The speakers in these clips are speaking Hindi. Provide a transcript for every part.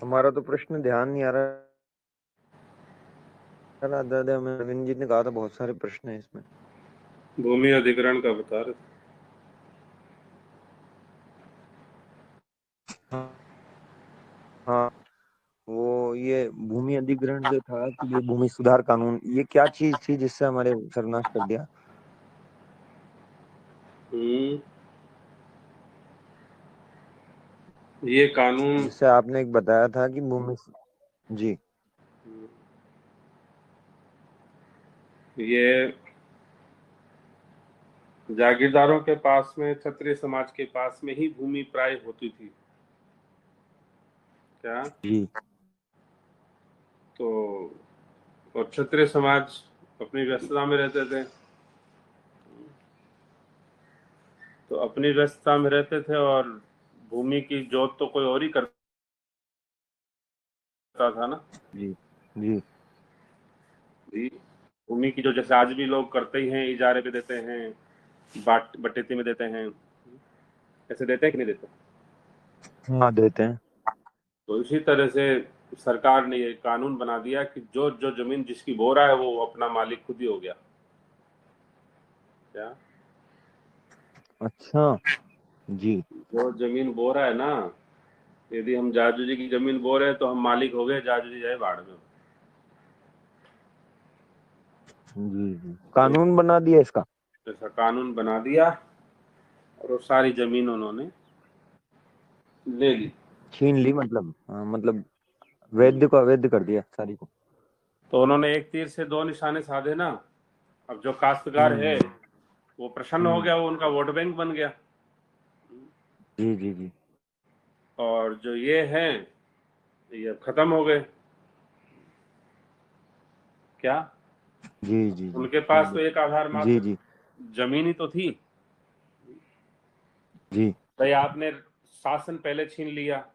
हमारा तो प्रश्न ध्यान नहीं आ रहा दादा, में अरविंद जी ने कहा था बहुत सारे प्रश्न है इसमें। भूमि अधिग्रहण का बता रहे थे। हाँ हाँ, वो ये भूमि अधिग्रहण जो था कि ये भूमि सुधार कानून, ये क्या चीज थी जिससे हमारे सर्वनाश कर दिया? हम्म, ये कानून। जिससे आपने एक बताया था कि भूमि। जी। ये जागीरदारों के पास में, क्षत्रिय समाज के पास में ही भूमि प्राय होती थी क्या? जी तो और क्षत्रिय समाज अपनी व्यस्तता में रहते थे, तो अपनी व्यस्तता में रहते थे और भूमि की जोत तो कोई और ही करता था ना। जी जी जी, भूमि की जो, जैसे आज भी लोग करते ही हैं, इजारे पे देते हैं, बटेती में देते हैं, ऐसे देते हैं कि नहीं देते? हाँ, देते हैं। तो इसी तरह से सरकार ने ये कानून बना दिया कि जो जो जमीन जिसकी बो रहा है वो अपना मालिक खुद ही हो गया क्या? अच्छा। जी जो जमीन बो रहा है ना, यदि हम जाजू जी की जमीन बो रहे हैं तो हम मालिक हो गए, जाजू जी जाए बाढ़ में। जी जी, तो कानून बना दिया इसका। ऐसा कानून बना दिया और वो सारी जमीन उन्होंने ले ली। छीन ली मतलब, हाँ, मतलब वैध को अवैध कर दिया सारी को। तो उन्होंने एक तीर से दो निशाने साधे ना। अब जो काश्तकार है हम्म वो प्रसन्न हो हम्म। गया, वो उनका वोट बैंक बन गया। जी जी जी और जो ये हैं, ये अब खत्म हो गए क्या? जी जी जी, उनके ठीक पास तो है। एक आधार जी मात्र जी जमीन ही तो थी। जी भाई आपने शासन पहले छीन लिया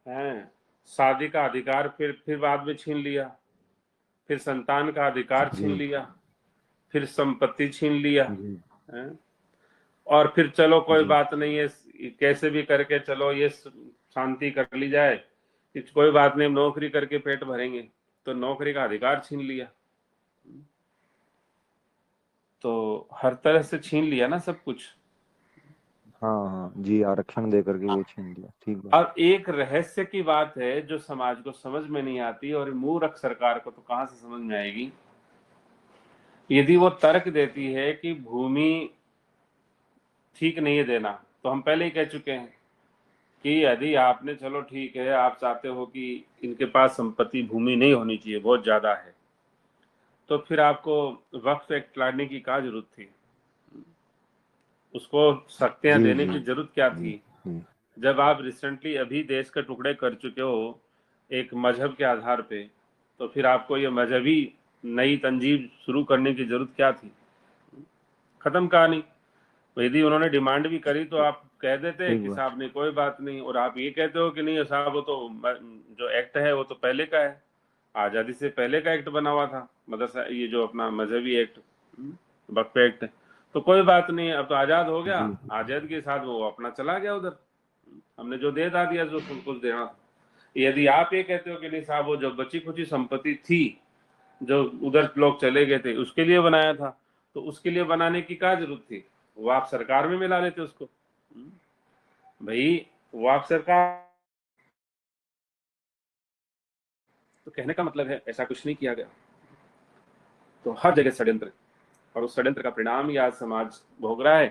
है, शादी का अधिकार फिर बाद में छीन लिया, फिर संतान का अधिकार छीन जी लिया, फिर संपत्ति छीन लिया जी है, और फिर चलो कोई जी बात नहीं है, कैसे भी करके चलो ये शांति कर ली जाए कि कोई बात नहीं, हम नौकरी करके पेट भरेंगे, तो नौकरी का अधिकार छीन लिया। तो हर तरह से छीन लिया ना सब कुछ। हाँ हाँ जी, आरक्षण दे करके वो छीन लिया, ठीक है। अब एक रहस्य की बात है जो समाज को समझ में नहीं आती, और मूर्ख सरकार को तो कहां से समझ में आएगी। यदि वो तर्क देती है कि भूमि ठीक नहीं है देना, तो हम पहले ही कह चुके हैं कि यदि आपने, चलो ठीक है, आप चाहते हो कि इनके पास संपत्ति भूमि नहीं होनी चाहिए, बहुत ज्यादा है, तो फिर आपको वक्फ एक्ट लाने की क्या जरूरत थी? उसको शक्तियां जी देने जी की जरूरत क्या जी थी? जी जब आप रिसेंटली अभी देश के टुकड़े कर चुके हो एक मजहब के आधार पे, तो फिर आपको ये मजहबी नई तंजीम शुरू करने की जरूरत क्या थी? खत्म कहानी। यदि उन्होंने डिमांड भी करी तो आप कह देते ठीक कि बात। साहब नहीं, कोई बात नहीं, और आप ये कहते हो कि नहीं साहब, वो तो जो एक्ट है वो तो पहले का है, आजादी से पहले का एक्ट बना हुआ था, मदरसा, ये जो अपना मजहबी एक्ट, वक्फ एक्ट। तो कोई बात नहीं, अब तो आजाद हो गया, जी आजाद के साथ वो अपना चला गया उधर, हमने जो दे दा दिया जो कुछ देना था। यदि आप ये कहते हो कि नहीं साहब, वो जो बची खुची संपत्ति थी जो उधर लोग चले गए थे उसके लिए बनाया था, तो उसके लिए बनाने की क्या जरूरत थी? वो आप सरकार में मिला लेते उसको। भाई वो आप सरकार, तो कहने का मतलब है ऐसा कुछ नहीं किया गया। तो हर जगह षड्यंत्र, और उस षड्यंत्र का परिणाम ही आज समाज भोग रहा है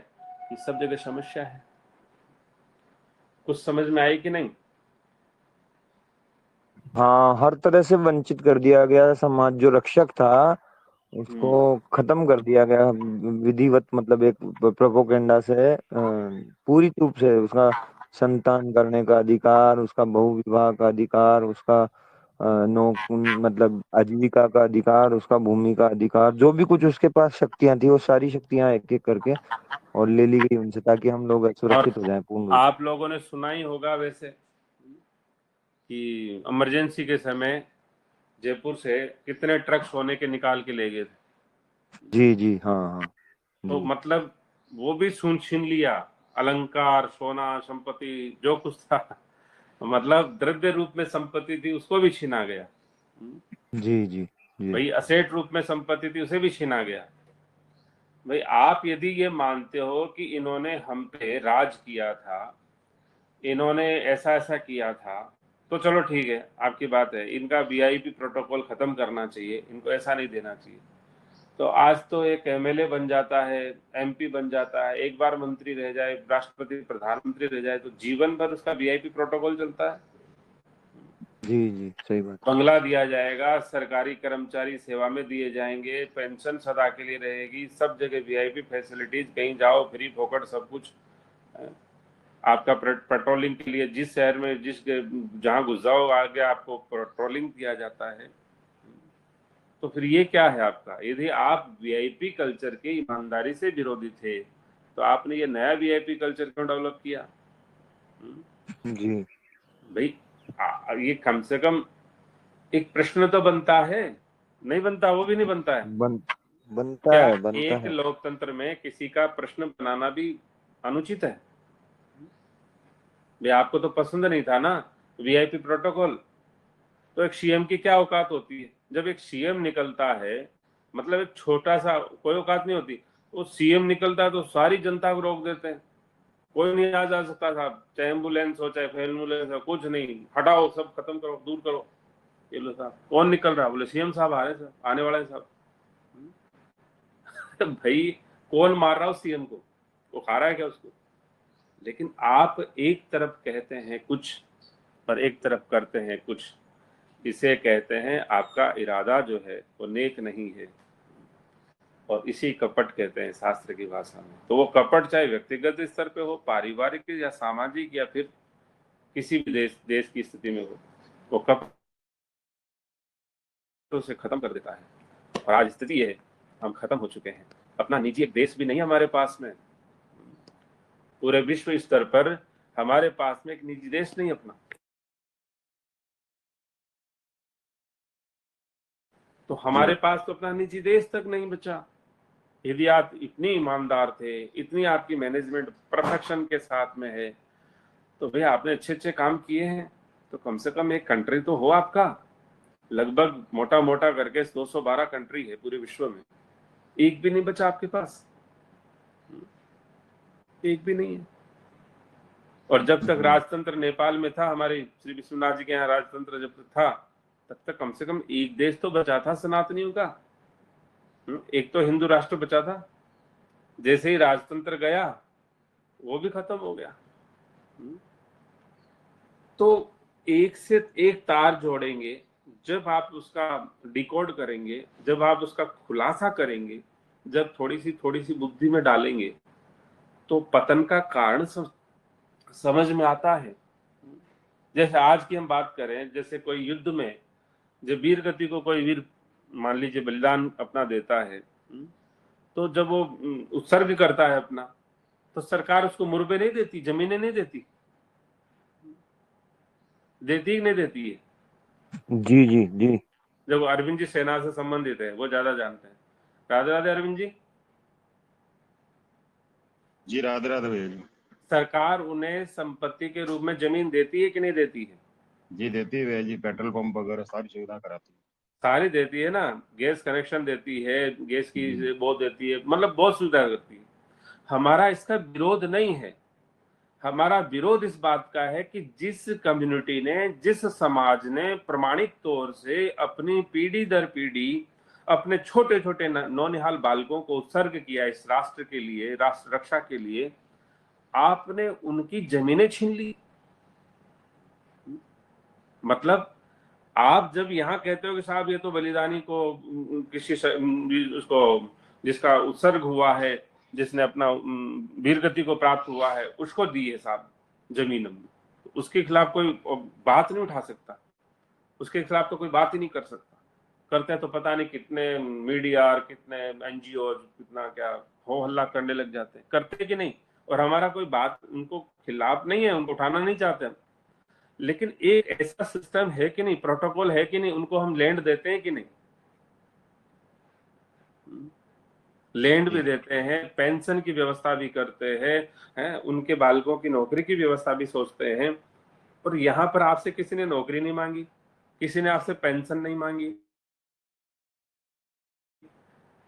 कि सब जगह समस्या है। कुछ समझ में आई कि नहीं? हाँ, हर तरह से वंचित कर दिया गया समाज, जो रक्षक था उसको हम्म, खत्म कर दिया गया विधिवत, मतलब एक प्रोपोगंडा से पूरी रूप से उसका संतान करने का अधिकार, उसका बहुविवाह का अधिकार, उसका नो मतलब आजीविका का अधिकार, उसका भूमि का अधिकार, जो भी कुछ उसके पास शक्तियां थी वो सारी शक्तियां एक एक करके और ले ली गई उनसे, ताकि हम लोग और सुरक्षित हो जाएं पूर्ण रूप आप लोगों ने सुना ही होगा वैसे कि इमरजेंसी के समय जयपुर से कितने ट्रक सोने के निकाल के ले गए थे। से। जी जी हाँ हाँ तो जी मतलब वो भी छीन लिया, अलंकार, सोना, संपत्ति, जो कुछ था मतलब द्रव्य रूप में संपत्ति थी उसको भी छीना गया। जी जी जी। भाई असेट रूप में संपत्ति थी उसे भी छीना गया। भाई आप यदि ये मानते हो कि इन्होंने हम पे राज किया था, इन्होंने ऐसा ऐसा किया था, तो चलो ठीक है, आपकी बात है, इनका वीआईपी प्रोटोकॉल खत्म करना चाहिए, इनको ऐसा नहीं देना चाहिए। तो आज तो एक एमएलए बन जाता है, एमपी बन जाता है, एक बार मंत्री रह जाए, राष्ट्रपति प्रधानमंत्री रह जाए, तो जीवन भर उसका वीआईपी प्रोटोकॉल चलता है। जी जी सही बात। बंगला दिया जाएगा, सरकारी कर्मचारी सेवा में दिए जाएंगे, पेंशन सदा के लिए रहेगी, सब जगह वीआईपी फैसिलिटीज, कहीं जाओ फ्री फोकट सब कुछ। आपका पेट्रोलिंग के लिए जिस शहर में जहां घुस जाओ आगे आपको पेट्रोलिंग किया जाता है। तो फिर ये क्या है आपका? यदि आप वीआईपी कल्चर के ईमानदारी से विरोधी थे तो आपने ये नया वीआईपी कल्चर क्यों डेवलप किया? जी। भाई ये कम से कम एक प्रश्न तो बनता है, नहीं बनता? वो भी नहीं बनता है बन बनता क्या? है, बनता एक है। लोकतंत्र में किसी का प्रश्न बनाना भी अनुचित है? भाई आपको तो पसंद नहीं था ना वीआईपी प्रोटोकॉल, तो एक सीएम की क्या औकात होती है? जब एक सीएम निकलता है, मतलब एक छोटा सा कोई औकात नहीं होती, वो सीएम निकलता है तो सारी जनता को रोक देते हैं, कोई नहीं आ जा सकता साहब, चाहे एम्बुलेंस हो चाहे एम्बुलेंस हो, कुछ नहीं, हटाओ, सब खत्म करो, दूर करो। ये लो साहब, कौन निकल रहा? बोले सीएम साहब आ रहे साहब, आने वाले साहब। भाई कौन मार रहा है उस सीएम को? वो खा रहा है क्या उसको? लेकिन आप एक तरफ कहते हैं कुछ और एक तरफ करते हैं कुछ, इसे कहते हैं आपका इरादा जो है वो नेक नहीं है, और इसी कपट कहते हैं शास्त्र की भाषा में। तो वो कपट चाहे व्यक्तिगत स्तर पे हो, पारिवारिक या सामाजिक, या फिर किसी भी देश की स्थिति में हो, वो कपट उसे खत्म कर देता है। और आज स्थिति है, हम खत्म हो चुके हैं, अपना निजी एक देश भी नहीं हमारे पास में, पूरे विश्व स्तर पर हमारे पास में एक निजी देश नहीं अपना। तो जी हमारे पास तो अपना निजी देश तक नहीं बचा। यदि आप इतने ईमानदार थे, इतनी आपकी मैनेजमेंट परफेक्शन के साथ में है, तो भैया आपने अच्छे अच्छे काम किए हैं, तो कम से कम एक कंट्री तो हो आपका। लगभग मोटा मोटा करके 212 कंट्री है पूरे विश्व में, एक भी नहीं बचा आपके पास, एक भी नहीं है। और जब तक जी राजतंत्र नेपाल में था, हमारे श्री विश्वनाथ जी के यहाँ राजतंत्र जब तक था, तब तक कम से कम एक देश तो बचा था सनातनियों का, एक तो हिंदू राष्ट्र बचा था। जैसे ही राजतंत्र गया वो भी खत्म हो गया। तो एक से एक तार जोड़ेंगे, जब आप उसका डिकोड करेंगे, जब आप उसका खुलासा करेंगे, जब थोड़ी सी बुद्धि में डालेंगे, तो पतन का कारण समझ में आता है। जैसे आज की हम बात करें, जैसे कोई युद्ध में जब वीर गति को कोई वीर मान लीजिए बलिदान अपना देता है, तो जब वो उत्सर्ग करता है अपना, तो सरकार उसको मुर्बे नहीं देती, जमीनें नहीं देती, देती ही नहीं देती है। जी जी जी। जब अरविंद जी सेना से संबंधित है, वो ज्यादा जानते हैं। राधे राधे अरविंद जी। जी राधे राधे भैया जी। सरकार उन्हें संपत्ति के रूप में जमीन देती है कि नहीं देती है? जी देती है भैया जी, पेट्रोल पंप वगैरह सारी सुविधा कराती है। सारी देती है ना, गैस कनेक्शन देती है, गैस की जी वो देती है, मतलब बहुत सुविधा करती है। हमारा इसका विरोध नहीं है, हमारा विरोध इस बात का है कि जिस कम्युनिटी ने, जिस समाज ने प्रमाणिक तौर से अपनी पीढ़ी दर पीढ़ी अपने छोटे छोटे नौनिहाल बालकों को उत्सर्ग किया इस राष्ट्र के लिए, राष्ट्र रक्षा के लिए, आपने उनकी जमीनें छीन ली। मतलब आप जब यहाँ कहते हो कि साहब ये तो बलिदानी को किसी उसको जिसका उत्सर्ग हुआ है, जिसने अपना वीर गति को प्राप्त हुआ है, उसको दी है साहब जमीन, तो उसके खिलाफ कोई बात नहीं उठा सकता, उसके खिलाफ तो कोई बात ही नहीं कर सकता। करते हैं तो पता नहीं कितने मीडिया और कितने एनजीओ कितना क्या हो हल्ला करने लग जाते हैं, करते कि नहीं? और हमारा कोई बात उनको खिलाफ नहीं है, उनको उठाना नहीं चाहते हम, लेकिन एक ऐसा सिस्टम है कि नहीं, प्रोटोकॉल है कि नहीं, उनको हम लैंड देते हैं कि नहीं? लैंड भी जी देते हैं, पेंशन की व्यवस्था भी करते हैं, उनके बालकों की नौकरी की व्यवस्था भी सोचते हैं। और यहाँ पर आपसे किसी ने नौकरी नहीं मांगी, किसी ने आपसे पेंशन नहीं मांगी।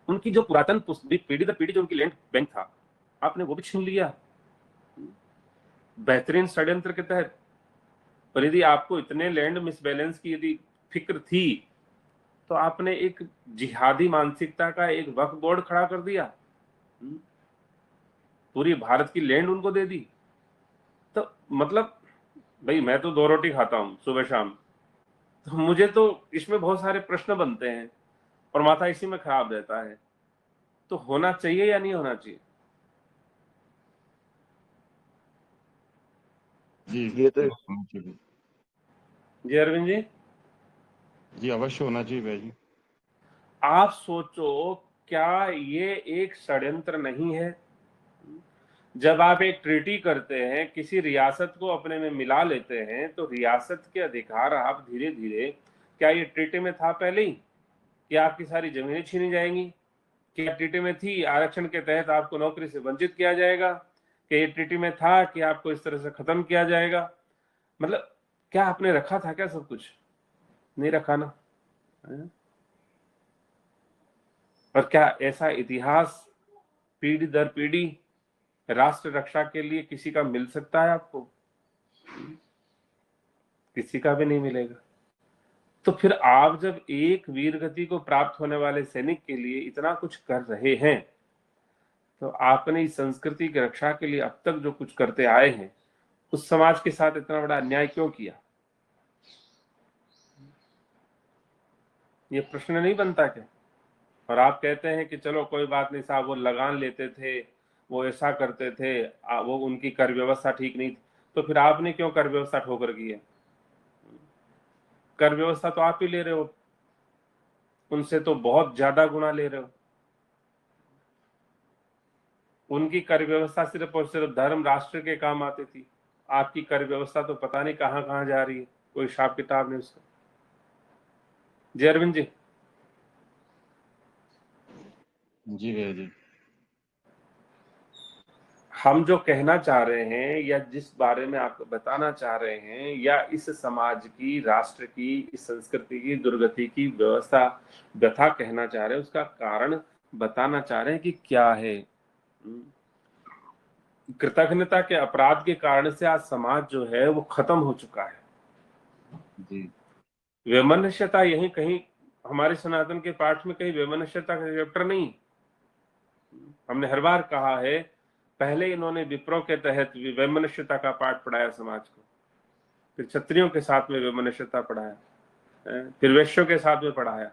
उनकी जो पुरातन पीढ़ी दर पीढ़ी जो उनकी लैंड बैंक था, आपने वो भी छीन लिया बेहतरीन षड्यंत्र के तहत। और यदि आपको इतने लैंड मिसबैलेंस की यदि फिक्र थी, तो आपने एक जिहादी मानसिकता का एक वक्फ बोर्ड खड़ा कर दिया, पूरी भारत की लैंड उनको दे दी। तो मतलब भाई, मैं तो 2 रोटी खाता हूं सुबह शाम, तो मुझे तो इसमें बहुत सारे प्रश्न बनते हैं और माथा इसी में खराब रहता है। तो होना चाहिए या नहीं होना चाहिए? जी ये तो होना चाहिए। जी अरविंद जी, जी अवश्य होना चाहिए भैया जी। आप सोचो, क्या ये एक षड्यंत्र नहीं है? जब आप एक ट्रीटी करते हैं, किसी रियासत को अपने में मिला लेते हैं, तो रियासत के अधिकार आप धीरे धीरे, क्या ये ट्रीटी में था पहले ही कि आपकी सारी जमीनें छीनी जाएंगी? क्या ट्रीटी में थी आरक्षण के तहत आपको नौकरी से वंचित किया जाएगा? कि ये ट्रीटी में था कि आपको इस तरह से खत्म किया जाएगा? मतलब क्या आपने रखा था क्या सब कुछ? नहीं रखा ना। और क्या ऐसा इतिहास पीढ़ी दर पीढ़ी राष्ट्र रक्षा के लिए किसी का मिल सकता है आपको? किसी का भी नहीं मिलेगा। तो फिर आप जब एक वीर गति को प्राप्त होने वाले सैनिक के लिए इतना कुछ कर रहे हैं, तो आपने इस संस्कृति की रक्षा के लिए अब तक जो कुछ करते आए हैं, उस समाज के साथ इतना बड़ा अन्याय क्यों किया? ये प्रश्न नहीं बनता क्या? और आप कहते हैं कि चलो कोई बात नहीं साहब, वो लगान लेते थे, वो ऐसा करते थे, वो उनकी कर व्यवस्था ठीक नहीं थी। तो फिर आपने क्यों कर व्यवस्था ठोकर की है? कर व्यवस्था तो आप ही ले रहे हो, उनसे तो बहुत ज्यादा गुना ले रहे हो। उनकी कर व्यवस्था सिर्फ और सिर्फ धर्म राष्ट्र के काम आती थी, आपकी कर व्यवस्था तो पता नहीं कहां कहां जा रही है, कोई हिसाब किताब नहीं उसका। जय अरविंद जी। जी भैया जी। हम जो कहना चाह रहे हैं या जिस बारे में आपको बताना चाह रहे हैं, या इस समाज की, राष्ट्र की, इस संस्कृति की दुर्गति की व्यवस्था व्यथा कहना चाह रहे हैं, उसका कारण बताना चाह रहे हैं कि क्या है। कृतज्ञता के अपराध के कारण से आज समाज जो है वो खत्म हो चुका है। जी वैमनस्यता यहीं कहीं हमारे सनातन के पाठ में कहीं वैमनस्यता का चैप्टर नहीं। हमने हर बार कहा है, पहले इन्होंने विप्रो के तहत वैमनस्यता का पाठ पढ़ाया समाज को, फिर क्षत्रियों के साथ में वैमनस्यता पढ़ाया, फिर वैश्यों के साथ में पढ़ाया,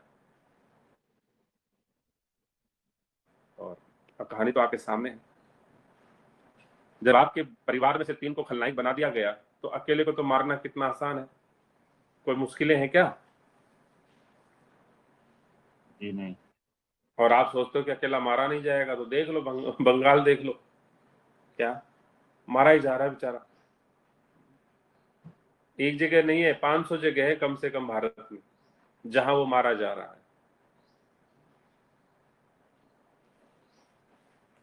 और अब कहानी तो आपके सामने है। जब आपके परिवार में से 3 को खलनायक बना दिया गया, तो अकेले को तो मारना कितना आसान है, कोई मुश्किलें हैं क्या? जी नहीं। और आप सोचते हो कि अकेला मारा नहीं जाएगा, तो देख लो बंगाल देख लो, क्या मारा ही जा रहा है बेचारा। एक जगह नहीं है, 500 जगह है कम से कम भारत में जहां वो मारा जा रहा है।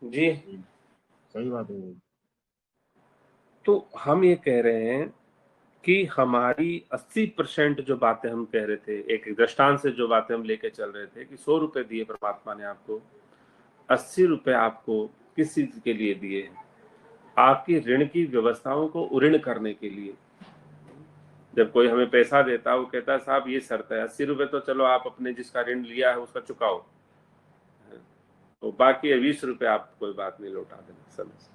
जी। जी सही बात है। तो हम ये कह रहे हैं कि हमारी 80% जो बातें हम कह रहे थे, एक दृष्टांत से जो बातें हम लेके चल रहे थे कि 100 रुपए दिए परमात्मा ने आपको, 80 रुपए आपको किस चीज के लिए दिए हैं? आपकी ऋण की व्यवस्थाओं को उऋण करने के लिए। जब कोई हमें पैसा देता है, वो कहता है साहब ये शर्त है, 80 रुपए तो चलो आप अपने जिसका ऋण लिया है उसका चुकाओ, तो बाकी 20 रुपए आप कोई बात नहीं लौटा देना समय से।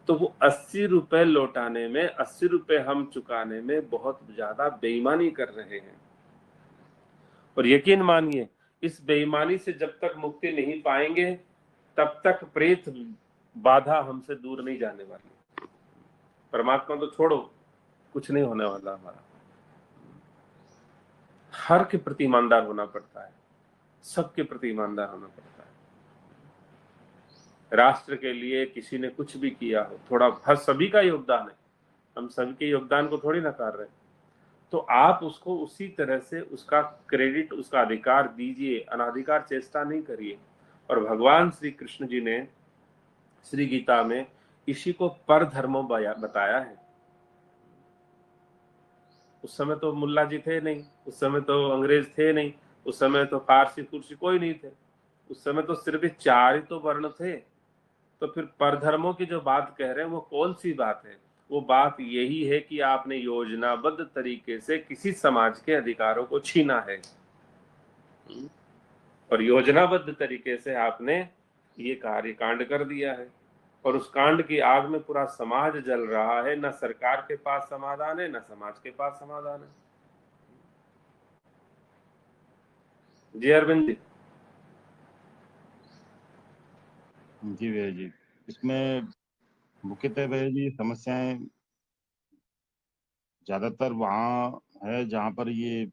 तो वो 80 रुपए लौटाने में, 80 रुपए हम चुकाने में बहुत ज्यादा बेईमानी कर रहे हैं। और यकीन मानिए, इस बेईमानी से जब तक मुक्ति नहीं पाएंगे, तब तक प्रेत बाधा हमसे दूर नहीं जाने वाली। परमात्मा तो छोड़ो, कुछ नहीं होने वाला हमारा। हर के प्रति ईमानदार होना पड़ता है, सबके प्रति ईमानदार होना पड़ता है। राष्ट्र के लिए किसी ने कुछ भी किया हो, थोड़ा हर सभी का योगदान है, हम सभी के योगदान को थोड़ी नकार रहे, तो आप उसको उसी तरह से उसका क्रेडिट, उसका अधिकार दीजिए, अनाधिकार चेष्टा नहीं करिए। और भगवान श्री कृष्ण जी ने श्री गीता में इसी को पर धर्मो बताया है। उस समय तो मुल्ला जी थे नहीं, उस समय तो अंग्रेज थे नहीं, उस समय तो फारसी फुरसी कोई नहीं थे, उस समय तो सिर्फ 4 ही तो वर्ण थे। तो फिर परधर्मों की जो बात कह रहे हैं वो कौन सी बात है? वो बात यही है कि आपने योजनाबद्ध तरीके से किसी समाज के अधिकारों को छीना है, और योजनाबद्ध तरीके से आपने ये कार्य कांड कर दिया है, और उस कांड की आग में पूरा समाज जल रहा है। न सरकार के पास समाधान है, न समाज के पास समाधान है। जी अरविंद जी। जी भैया जी, इसमें मुख्यतः भैया जी समस्याएं ज्यादातर वहाँ है जहाँ पर ये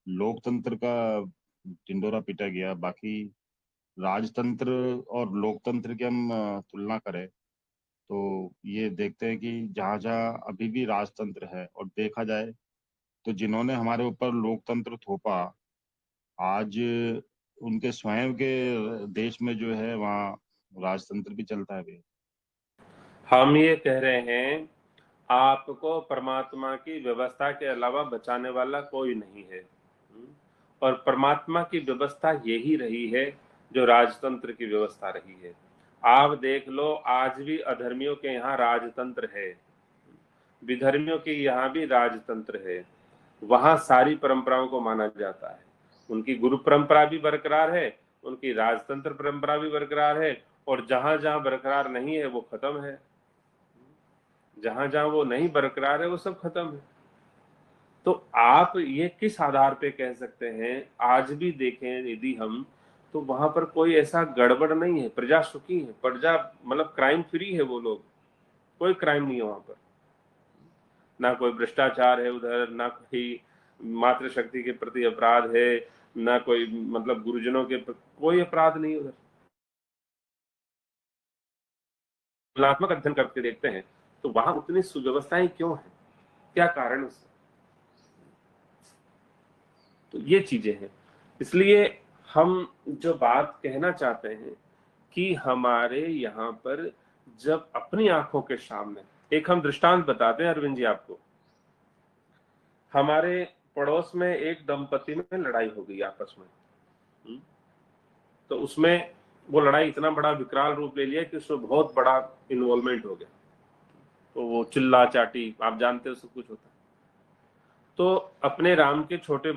लोकतंत्र का ढिंडोरा पीटा गया। बाकी राजतंत्र और लोकतंत्र की हम तुलना करें तो ये देखते हैं कि जहाँ जहाँ अभी भी राजतंत्र है, और देखा जाए तो जिन्होंने हमारे ऊपर लोकतंत्र थोपा, आज उनके स्वयं के देश में जो है वहाँ राजतंत्र भी चलता है भैया। हम ये कह रहे हैं, आपको परमात्मा की व्यवस्था के अलावा बचाने वाला कोई नहीं है, और परमात्मा की व्यवस्था यही रही है जो राजतंत्र की व्यवस्था रही है। आप देख लो, आज भी अधर्मियों के यहाँ राजतंत्र है, विधर्मियों के यहाँ भी राजतंत्र है। वहां सारी परंपराओं को माना जाता है, उनकी गुरु परंपरा भी बरकरार है, उनकी राजतंत्र परंपरा भी बरकरार है, और जहां जहां बरकरार नहीं है वो खत्म है, जहां जहां वो नहीं बरकरार है वो सब खत्म है। तो आप ये किस आधार पे कह सकते हैं? आज भी देखें यदि हम, तो वहां पर कोई ऐसा गड़बड़ नहीं है, प्रजा सुखी है, प्रजा मतलब क्राइम फ्री है, वो लोग, कोई क्राइम नहीं है वहां पर, ना कोई भ्रष्टाचार है उधर, ना कोई मातृशक्ति के प्रति अपराध है, ना कोई मतलब गुरुजनों के प्रति कोई अपराध नहीं उधर। तुलनात्मक अध्ययन करके देखते हैं तो वहां उतनी सुव्यवस्थाएं क्यों है, क्या कारण उसका? तो ये चीजें हैं। इसलिए हम जो बात कहना चाहते हैं कि हमारे यहाँ पर जब अपनी आंखों के सामने, एक हम दृष्टांत बताते हैं अरविंद जी आपको। हमारे पड़ोस में एक दंपति में लड़ाई हो गई आपस में, तो उसमें वो लड़ाई इतना बड़ा विकराल रूप ले लिया कि उसमें बहुत बड़ा इन्वॉल्वमेंट हो गया, तो वो चिल्ला चाटी, आप जानते हो सब कुछ होता है। तो अपने राम के छोटे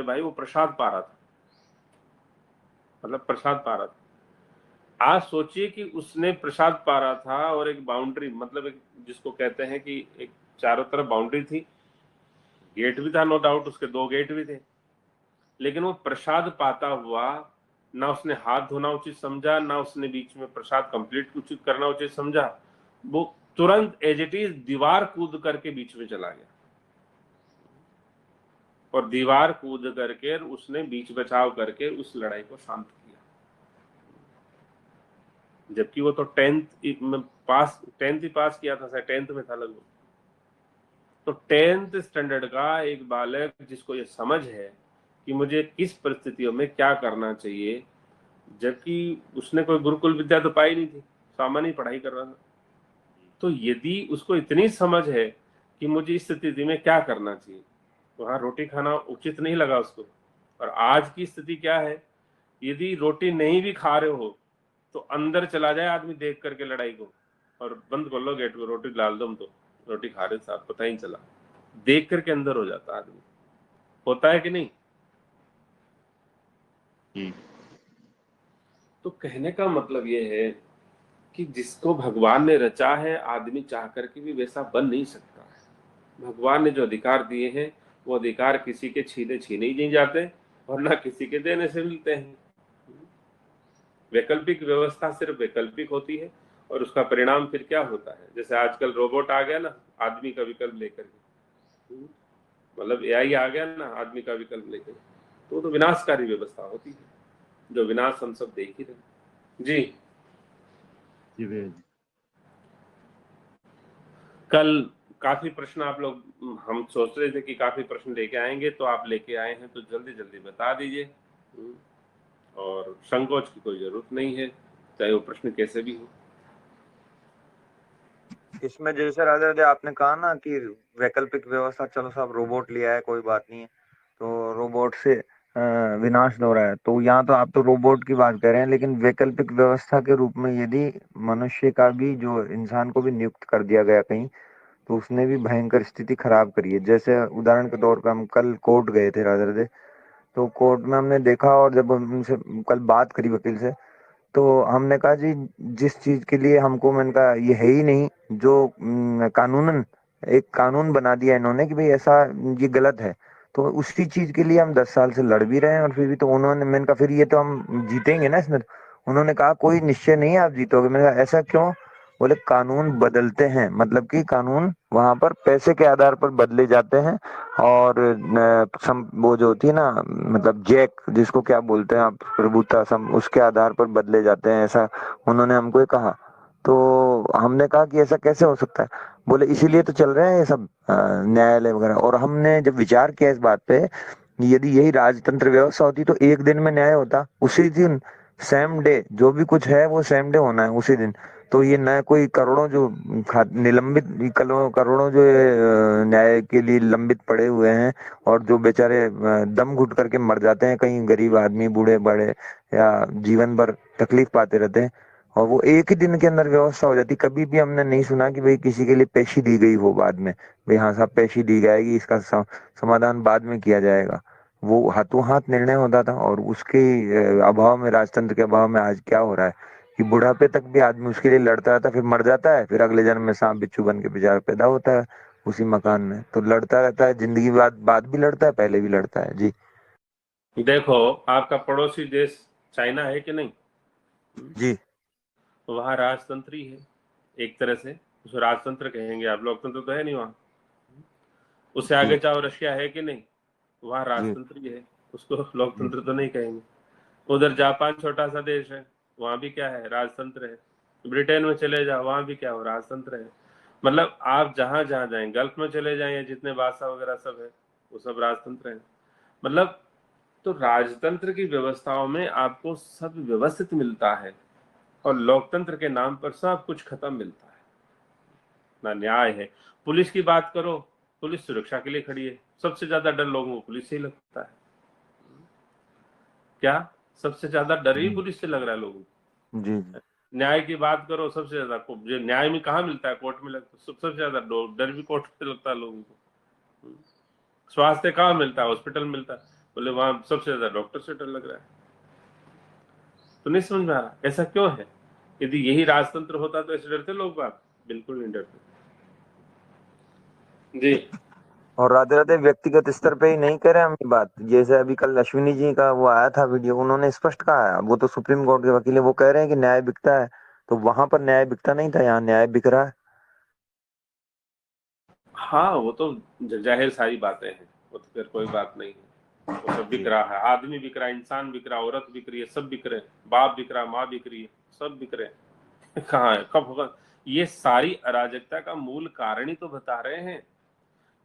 भाई, वो प्रसाद पा रहा था, मतलब प्रसाद पा रहा था। आज सोचिए कि उसने प्रसाद पा रहा था और एक बाउंड्री, मतलब एक जिसको कहते हैं कि एक चारों तरफ बाउंड्री थी, गेट भी था, नो डाउट उसके 2 गेट भी थे, लेकिन वो प्रसाद पाता हुआ ना उसने हाथ धोना उचित समझा, ना उसने बीच में प्रसाद कंप्लीट उचित करना उचित समझा, वो तुरंत एज इट इज दीवार कूद करके बीच में चला गया, और दीवार कूद करके उसने बीच बचाव करके उस लड़ाई को शांत किया। जबकि वो तो 10th ही पास किया था, 10th में था लगभग। तो 10th स्टैंडर्ड का एक बालक जिसको ये समझ है कि मुझे किस परिस्थितियों में क्या करना चाहिए, जबकि उसने कोई गुरुकुल विद्या तो पाई नहीं थी, सामान्य पढ़ाई कर रहा था, तो यदि उसको इतनी समझ है कि मुझे इस स्थिति में क्या करना चाहिए, तो हाँ, रोटी खाना उचित नहीं लगा उसको। और आज की स्थिति क्या है, यदि रोटी नहीं भी खा रहे हो तो अंदर चला जाए आदमी देख करके लड़ाई को, और बंद कर लो गेट पे, रोटी डाल दो, हम तो रोटी खा रहे साथ, पता ही नहीं चला, देख करके अंदर हो जाता आदमी। होता है कि नहीं? जी तो कहने का मतलब ये है कि जिसको भगवान ने रचा है, आदमी चाह करके भी वैसा बन नहीं सकता है। भगवान ने जो अधिकार दिए हैं वो अधिकार किसी के छीने छीने ही नहीं जाते, और ना किसी के देने से मिलते हैं। वैकल्पिक व्यवस्था सिर्फ वैकल्पिक होती है, और उसका परिणाम फिर क्या होता है? जैसे आजकल रोबोट आ गया ना आदमी का विकल्प लेकर के, मतलब एआई आ गया ना आदमी का विकल्प लेकर, तो वो तो विनाशकारी व्यवस्था होती है, जो विनाश हम सब देख ही रहे। जी, जी भैया जी। कल काफी प्रश्न आप लोग, हम सोच रहे थे कि काफी प्रश्न लेके आएंगे, तो आप लेके आए हैं, तो जल्दी जल्दी बता दीजिए, और संकोच की कोई जरूरत नहीं है, चाहे वो प्रश्न कैसे भी हो। इसमें जैसे राजा आपने कहा ना कि वैकल्पिक व्यवस्था, चलो सब रोबोट लिया है कोई बात नहीं है, तो रोबोट से विनाश हो रहा है, तो यहाँ तो आप तो रोबोट की बात कर रहे हैं, लेकिन वैकल्पिक व्यवस्था के रूप में यदि मनुष्य का भी, जो इंसान को भी नियुक्त कर दिया गया कहीं, तो उसने भी भयंकर स्थिति खराब करी है। जैसे उदाहरण के तौर पर हम कल कोर्ट गए थे राजा, तो कोर्ट में हमने देखा, और जब उनसे कल बात करी वकील से, तो हमने कहा जी, जिस चीज के लिए हमको, मैंने कहा ये है ही नहीं, जो कानूनन एक कानून बना दिया इन्होंने कि भाई ऐसा, ये गलत है, तो उसी चीज के लिए हम 10 साल से लड़ भी रहे हैं, और फिर भी तो उन्होंने, मैंने कहा फिर ये तो हम जीतेंगे ना इसमें। उन्होंने कहा कोई निश्चय नहीं है आप जीतोगे। मैंने कहा ऐसा क्यों? बोले कानून बदलते हैं, मतलब कि कानून वहां पर पैसे के आधार पर बदले जाते हैं, और वो जो होती है ना, मतलब जैक जिसको क्या बोलते हैं आप, प्रभुता उसके आधार पर बदले जाते हैं, ऐसा उन्होंने हमको ये कहा। तो हमने कहा कि ऐसा कैसे हो सकता है? बोले इसीलिए तो चल रहे हैं ये सब न्यायालय वगैरह। और हमने जब विचार किया इस बात पे, यदि यही राजतंत्र व्यवस्था होती तो एक दिन में न्याय होता, उसी दिन, सेम डे, जो भी कुछ है वो सेम डे होना है उसी दिन। तो ये न कोई करोड़ों जो निलंबित, करोड़ों जो न्याय के लिए लंबित पड़े हुए हैं, और जो बेचारे दम घुट करके मर जाते हैं, कहीं गरीब आदमी, बूढ़े बड़े, या जीवन भर तकलीफ पाते रहते हैं, और वो एक ही दिन के अंदर व्यवस्था हो जाती। कभी भी हमने नहीं सुना कि भाई किसी के लिए पेशी दी गई हो बाद में, भाई हाँ साहब पेशी दी जाएगी, इसका समाधान बाद में किया जाएगा। वो हाथों हाथ निर्णय होता था, और उसके अभाव में, राजतंत्र के अभाव में आज क्या हो रहा है कि बुढ़ापे तक भी आदमी उसके लिए लड़ता रहता है, फिर मर जाता है, फिर अगले जन्म में सांप बिच्छू बन के बेचारा पैदा होता है उसी मकान में, तो लड़ता रहता है जिंदगी, बाद भी लड़ता है, पहले भी लड़ता है जी। देखो, आपका पड़ोसी देश चाइना है कि नहीं? जी वहाँ राजतंत्र ही है एक तरह से, उसको राजतंत्र कहेंगे आप, लोकतंत्र तो है नहीं वहाँ। उससे जी आगे चाहो रशिया है कि नहीं, वहाँ जी राजतंत्र ही है, उसको जी लोकतंत्र तो नहीं कहेंगे। उधर जापान छोटा सा देश है, वहाँ भी क्या है, राजतंत्र है। ब्रिटेन में चले जाओ, वहाँ भी क्या हो, राजतंत्र है। मतलब आप जहाँ जहाँ जाएं, गल्फ में चले जाएं, या जितने बादशाह वगैरह सब है, वो सब राजतंत्र है। मतलब तो राजतंत्र की व्यवस्थाओं में आपको सब व्यवस्थित मिलता है, और लोकतंत्र के नाम पर सब कुछ खत्म मिलता है, ना न्याय है। पुलिस की बात करो, पुलिस सुरक्षा के लिए खड़ी है, सबसे ज्यादा डर लोगों को पुलिस से ही लगता है। क्या? सबसे ज्यादा डर ही पुलिस से लग रहा है लोगों को। जी न्याय की बात करो, सबसे ज्यादा जो न्याय में कहाँ मिलता है, कोर्ट में लगता है। सबसे ज्यादा डर भी कोर्ट से लगता है लोगों को। स्वास्थ्य कहाँ मिलता है, हॉस्पिटल मिलता है, बोले वहां सबसे ज्यादा डॉक्टर से डर लग रहा है। तो नहीं समझ में आ रहा ऐसा क्यों है? यदि यही राजतंत्र होता तो ऐसे डरते लोग? बात बिल्कुल नहीं डरते जी। और राधे राधे, व्यक्तिगत स्तर पे ही नहीं कह रहे हम ये बात, जैसे अभी कल अश्विनी जी का वो आया था वीडियो, उन्होंने स्पष्ट कहा है, वो तो सुप्रीम कोर्ट के वकील है, वो कह रहे हैं कि न्याय बिकता है, तो वहां पर न्याय बिकता नहीं था, यहाँ न्याय बिक रहा है। हाँ, वो तो जाहिर सारी बातें हैं, वो तो फिर कोई बात नहीं है। वो सब बिक जी रहा है, आदमी बिक रहा है, इंसान बिक रहा है, औरत बिक रही है, सब बिक रहे हैं, बाप बिक रहा है, माँ बिक रही है, सब बिक रहे हैं। कहाँ है, कब होगा? ये सारी अराजकता का मूल कारण ही तो बता रहे हैं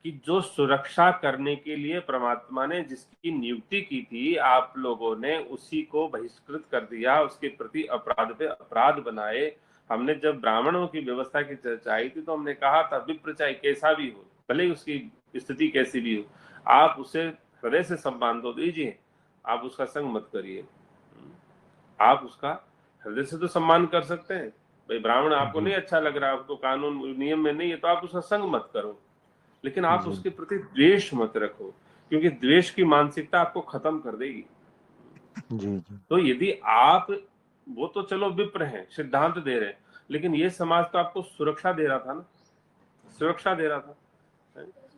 कि जो सुरक्षा करने के लिए परमात्मा ने जिसकी नियुक्ति की थी, आप लोगों ने उसी को बहिष्कृत कर दिया, उसके प्रति अपराध पे अपराध बनाए। हमने जब ब्राह्मणों की व्यवस्था की चर्चा आई थी, तो हमने कहा था विप्र चाहे कैसा भी हो, भले ही उसकी स्थिति कैसी भी हो, आप उसे हृदय से सम्मान तो दीजिए, आप उसका संग मत करिए। आप उसका हृदय से तो सम्मान कर सकते हैं। भाई ब्राह्मण आपको जी नहीं अच्छा लग रहा, आपको कानून नियम में नहीं है, तो आप उसका संग मत करो, लेकिन आप जी उसके प्रति द्वेष मत रखो, क्योंकि द्वेष की मानसिकता आपको खत्म कर देगी। जी जी तो यदि आप, वो तो चलो विप्र हैं, सिद्धांत दे रहे हैं, लेकिन ये समाज तो आपको सुरक्षा दे रहा था ना, सुरक्षा दे रहा था।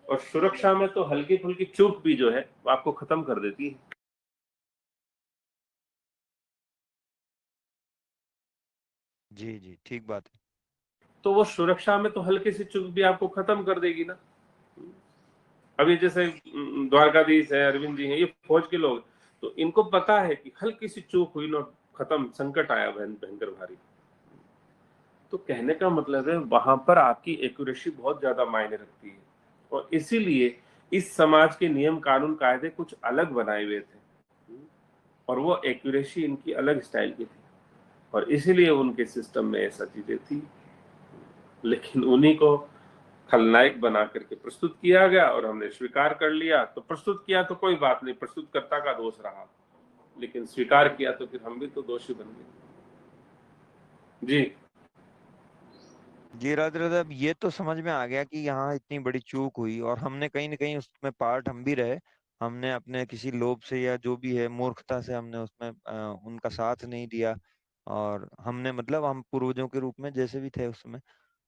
और सुरक्षा में तो हल्की फुल्की चूक भी जो है वो आपको खत्म कर देती है। जी जी ठीक बात है। तो वो सुरक्षा में तो हल्की सी चूक भी आपको खत्म कर देगी ना। अभी जैसे द्वारकाधीश है, अरविंद जी हैं, ये फौज के लोग, तो इनको पता है कि हल्की सी चूक हुई ना, खत्म, संकट आया भयंकर भारी। तो कहने का मतलब है वहां पर आपकी एक्यूरेसी बहुत ज्यादा मायने रखती है, और इसीलिए इस समाज के नियम कानून कायदे कुछ अलग बनाए हुए थे, और वो एक्यूरेसी इनकी अलग स्टाइल की थी, और इसीलिए उनके सिस्टम में ऐसा चीजें थी। लेकिन उन्हीं को खलनायक बना करके प्रस्तुत किया गया और हमने स्वीकार कर लिया। तो प्रस्तुत किया तो कोई बात नहीं, प्रस्तुतकर्ता का दोष रहा, लेकिन स्वीकार किया तो फिर हम भी तो दोषी बन गए। जी जी राधे राधे, अब ये तो समझ में आ गया कि यहाँ इतनी बड़ी चूक हुई और हमने कहीं ना कहीं उसमें पार्ट हम भी रहे। हमने अपने किसी लोभ से या जो भी है मूर्खता से हमने उसमें उनका साथ नहीं दिया। और हमने मतलब हम पूर्वजों के रूप में जैसे भी थे उसमें।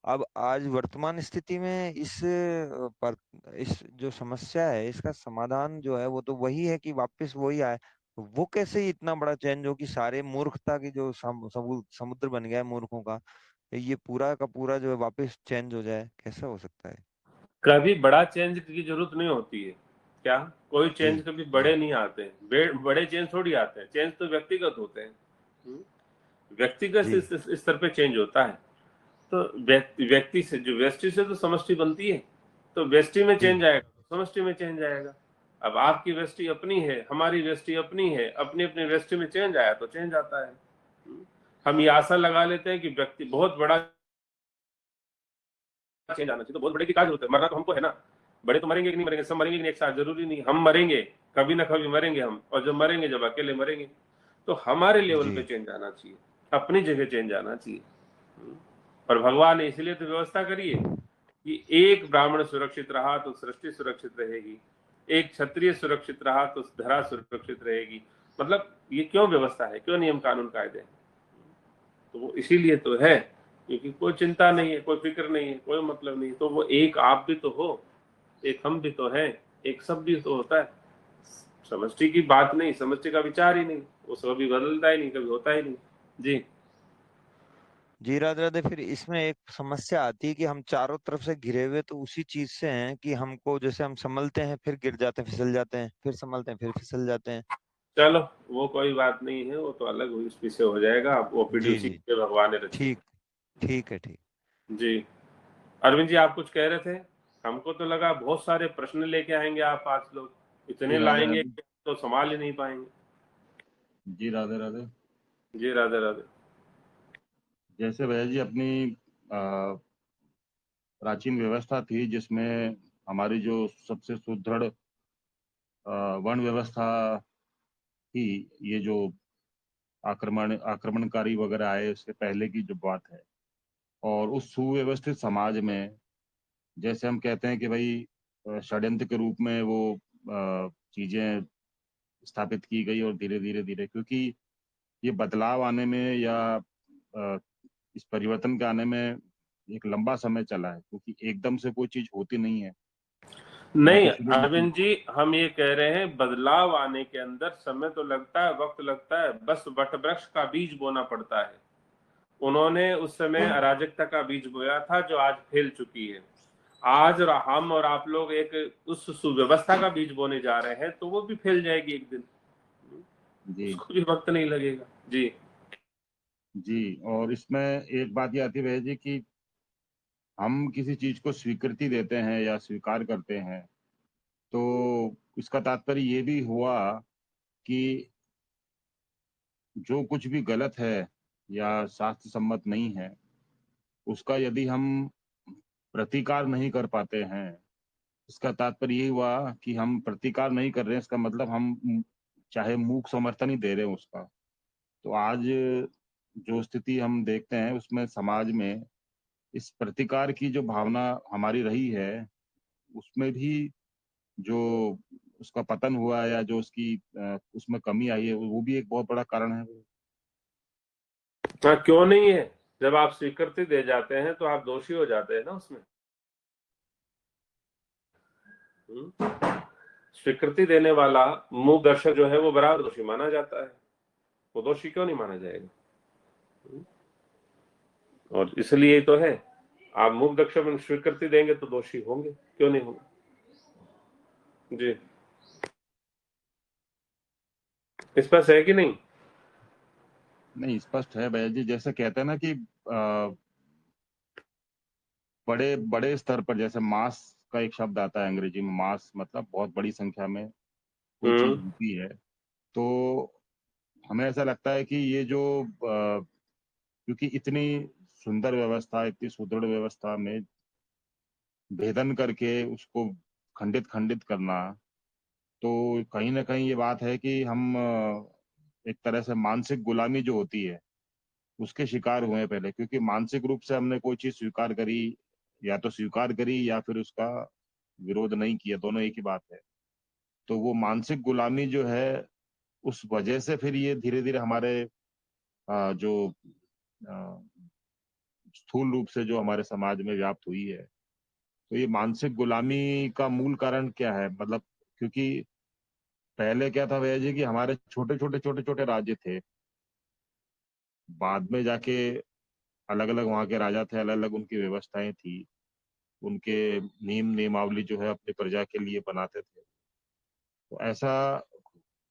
अब आज वर्तमान स्थिति में इस जो समस्या है इसका समाधान जो है वो तो वही है कि वापस वही आए। वो कैसे इतना बड़ा चेंज हो कि सारे मूर्खता की जो समुद्र बन गया है मूर्खों का, ये पूरा का पूरा जो है वापस चेंज हो जाए, कैसा हो सकता है? कभी बड़ा चेंज की जरूरत नहीं होती है। क्या कोई जी चेंज कभी जी बड़े नहीं आते हैं, बड़े चेंज थोड़ी आते हैं, चेंज तो व्यक्तिगत होते हैं। हम्म? व्यक्तिगत जी इस स्तर पे चेंज होता है। तो व्यक्ति से, जो व्यष्टि से तो समष्टि बनती है, तो व्यष्टि में जी चेंज आएगा तो समष्टि में चेंज आएगा। अब आपकी व्यष्टि अपनी है, हमारी व्यष्टि अपनी है, अपनी अपनी व्यष्टि में चेंज आया तो चेंज आता है। हम ये आशा लगा लेते हैं कि व्यक्ति बहुत बड़ा चेंज आना चाहिए, तो बहुत बड़े की क्या जरूरत है, मरना तो हमको है ना। बड़े तो मरेंगे कि नहीं मरेंगे, सब मरेंगे कि नहीं एक साथ, जरूरी नहीं, हम मरेंगे, कभी ना कभी मरेंगे हम, और जब मरेंगे जब अकेले मरेंगे। तो हमारे लेवल जी पे चेंज आना चाहिए, अपनी जगह चेंज आना चाहिए। और भगवान ने इसलिए तो व्यवस्था करी है कि एक ब्राह्मण सुरक्षित रहा तो सृष्टि सुरक्षित रहेगी, एक क्षत्रिय सुरक्षित रहा तो धरा सुरक्षित रहेगी। मतलब ये क्यों व्यवस्था है, क्यों नियम कानून कायदे हैं? तो वो इसीलिए तो है, क्योंकि कोई चिंता नहीं है, कोई फिक्र नहीं है, कोई मतलब नहीं, तो वो एक आप भी तो हो, एक हम भी तो हैं, एक सब भी तो होता है। समष्टि की बात नहीं, समष्टि का विचार ही नहीं, वो कभी बदलता ही नहीं, कभी होता ही नहीं। जी जी राधे राधे, फिर इसमें एक समस्या आती है कि हम चारों तरफ से घिरे हुए तो उसी चीज से हैं कि हमको जैसे हम संभलते हैं फिर गिर जाते हैं, फिसल जाते हैं, फिर संभलते हैं फिर फिसल जाते हैं। चलो, वो कोई बात नहीं है, वो तो अलग हुई विषय हो जाएगा। वो जी पीडीसी जी के भगवान ने रची ठीक, ठीक है ठीक। है। जी अरविंद जी, आप कुछ कह रहे थे? हमको तो लगा बहुत सारे प्रश्न लेके आएंगे आप, 5 लोग जी इतने राधे लाएंगे राधे। कि तो संभाल ही नहीं पाएंगे। जी राधे राधे। जी राधे राधे। जैसे भैया जी अपनी अ, प्राचीन व्यवस्था थी जिसमें हमारी जो सबसे सुदृढ़ वर्ण व्यवस्था थी, ये जो आक्रमणकारी वगैरह आए उससे पहले की जो बात है, और उस सुव्यवस्थित समाज में जैसे हम कहते हैं कि भाई षड्यंत्र के रूप में वो चीजें स्थापित की गई, और धीरे धीरे धीरे क्योंकि ये बदलाव आने में या अ, इस परिवर्तन के आने में एक लंबा समय चला है, क्योंकि एकदम से कोई चीज होती नहीं है। या नहीं तो शुरू में अरविंद जी, हम ये कह रहे हैं बदलाव आने के अंदर समय तो लगता है, वक्त लगता है, बस वट वृक्ष का बीज बोना पड़ता है। उन्होंने उस समय अराजकता का बीज बोया था जो आज फैल चुकी है। आज हम और आप लोग एक उस सुव्यवस्था का बीज बोने जा रहे हैं, तो वो भी फैल जाएगी एक दिन, जी उसको भी वक्त नहीं लगेगा। जी जी, और इसमें एक बात ये आती है भैया जी कि हम किसी चीज को स्वीकृति देते हैं या स्वीकार करते हैं, तो इसका तात्पर्य ये भी हुआ कि जो कुछ भी गलत है या शास्त्र सम्मत नहीं है, उसका यदि हम प्रतिकार नहीं कर पाते हैं, इसका तात्पर्य ये हुआ कि हम प्रतिकार नहीं कर रहे हैं, इसका मतलब हम चाहे मूक समर्थन ही दे रहे हैं उसका। तो आज जो स्थिति हम देखते हैं उसमें समाज में इस प्रतिकार की जो भावना हमारी रही है, उसमें भी जो उसका पतन हुआ है या जो उसकी उसमें कमी आई है, वो भी एक बहुत बड़ा कारण है। हाँ, क्यों नहीं है? जब आप स्वीकृति दे जाते हैं तो आप दोषी हो जाते हैं ना उसमें। स्वीकृति देने वाला मूक दर्शक जो है वो बराबर दोषी माना जाता है, वो दोषी क्यों नहीं माना जाएगा? और इसलिए तो है, आप मूक दर्शक में स्वीकृति देंगे तो दोषी होंगे, क्यों नहीं होंगे? जी स्पष्ट है कि नहीं? नहीं, स्पष्ट है भैया जी। जैसे कहते हैं ना कि बड़े बड़े स्तर पर, जैसे मास का एक शब्द आता है अंग्रेजी में, मास मतलब बहुत बड़ी संख्या में कोई चीज हम्म होती है। तो हमें ऐसा लगता है कि ये जो क्योंकि इतनी सुंदर व्यवस्था, इतनी सुदृढ़ व्यवस्था में भेदन करके उसको खंडित खंडित करना, तो कहीं ना कहीं ये बात है कि हम एक तरह से मानसिक गुलामी जो होती है उसके शिकार हुए हैं पहले, क्योंकि मानसिक रूप से हमने कोई चीज स्वीकार करी, या तो स्वीकार करी या फिर उसका विरोध नहीं किया, दोनों एक ही बात है। तो वो मानसिक गुलामी जो है, उस वजह से फिर ये धीरे धीरे हमारे जो अ, स्थूल रूप से जो हमारे समाज में व्याप्त हुई है। तो ये मानसिक गुलामी का मूल कारण क्या है, मतलब क्योंकि पहले क्या था भैया जी कि हमारे छोटे छोटे राज्य थे, बाद में जाके अलग अलग वहाँ के राजा थे, अलग अलग उनकी व्यवस्थाएं थी, उनके नियम नियमावली जो है अपनी प्रजा के लिए बनाते थे। तो ऐसा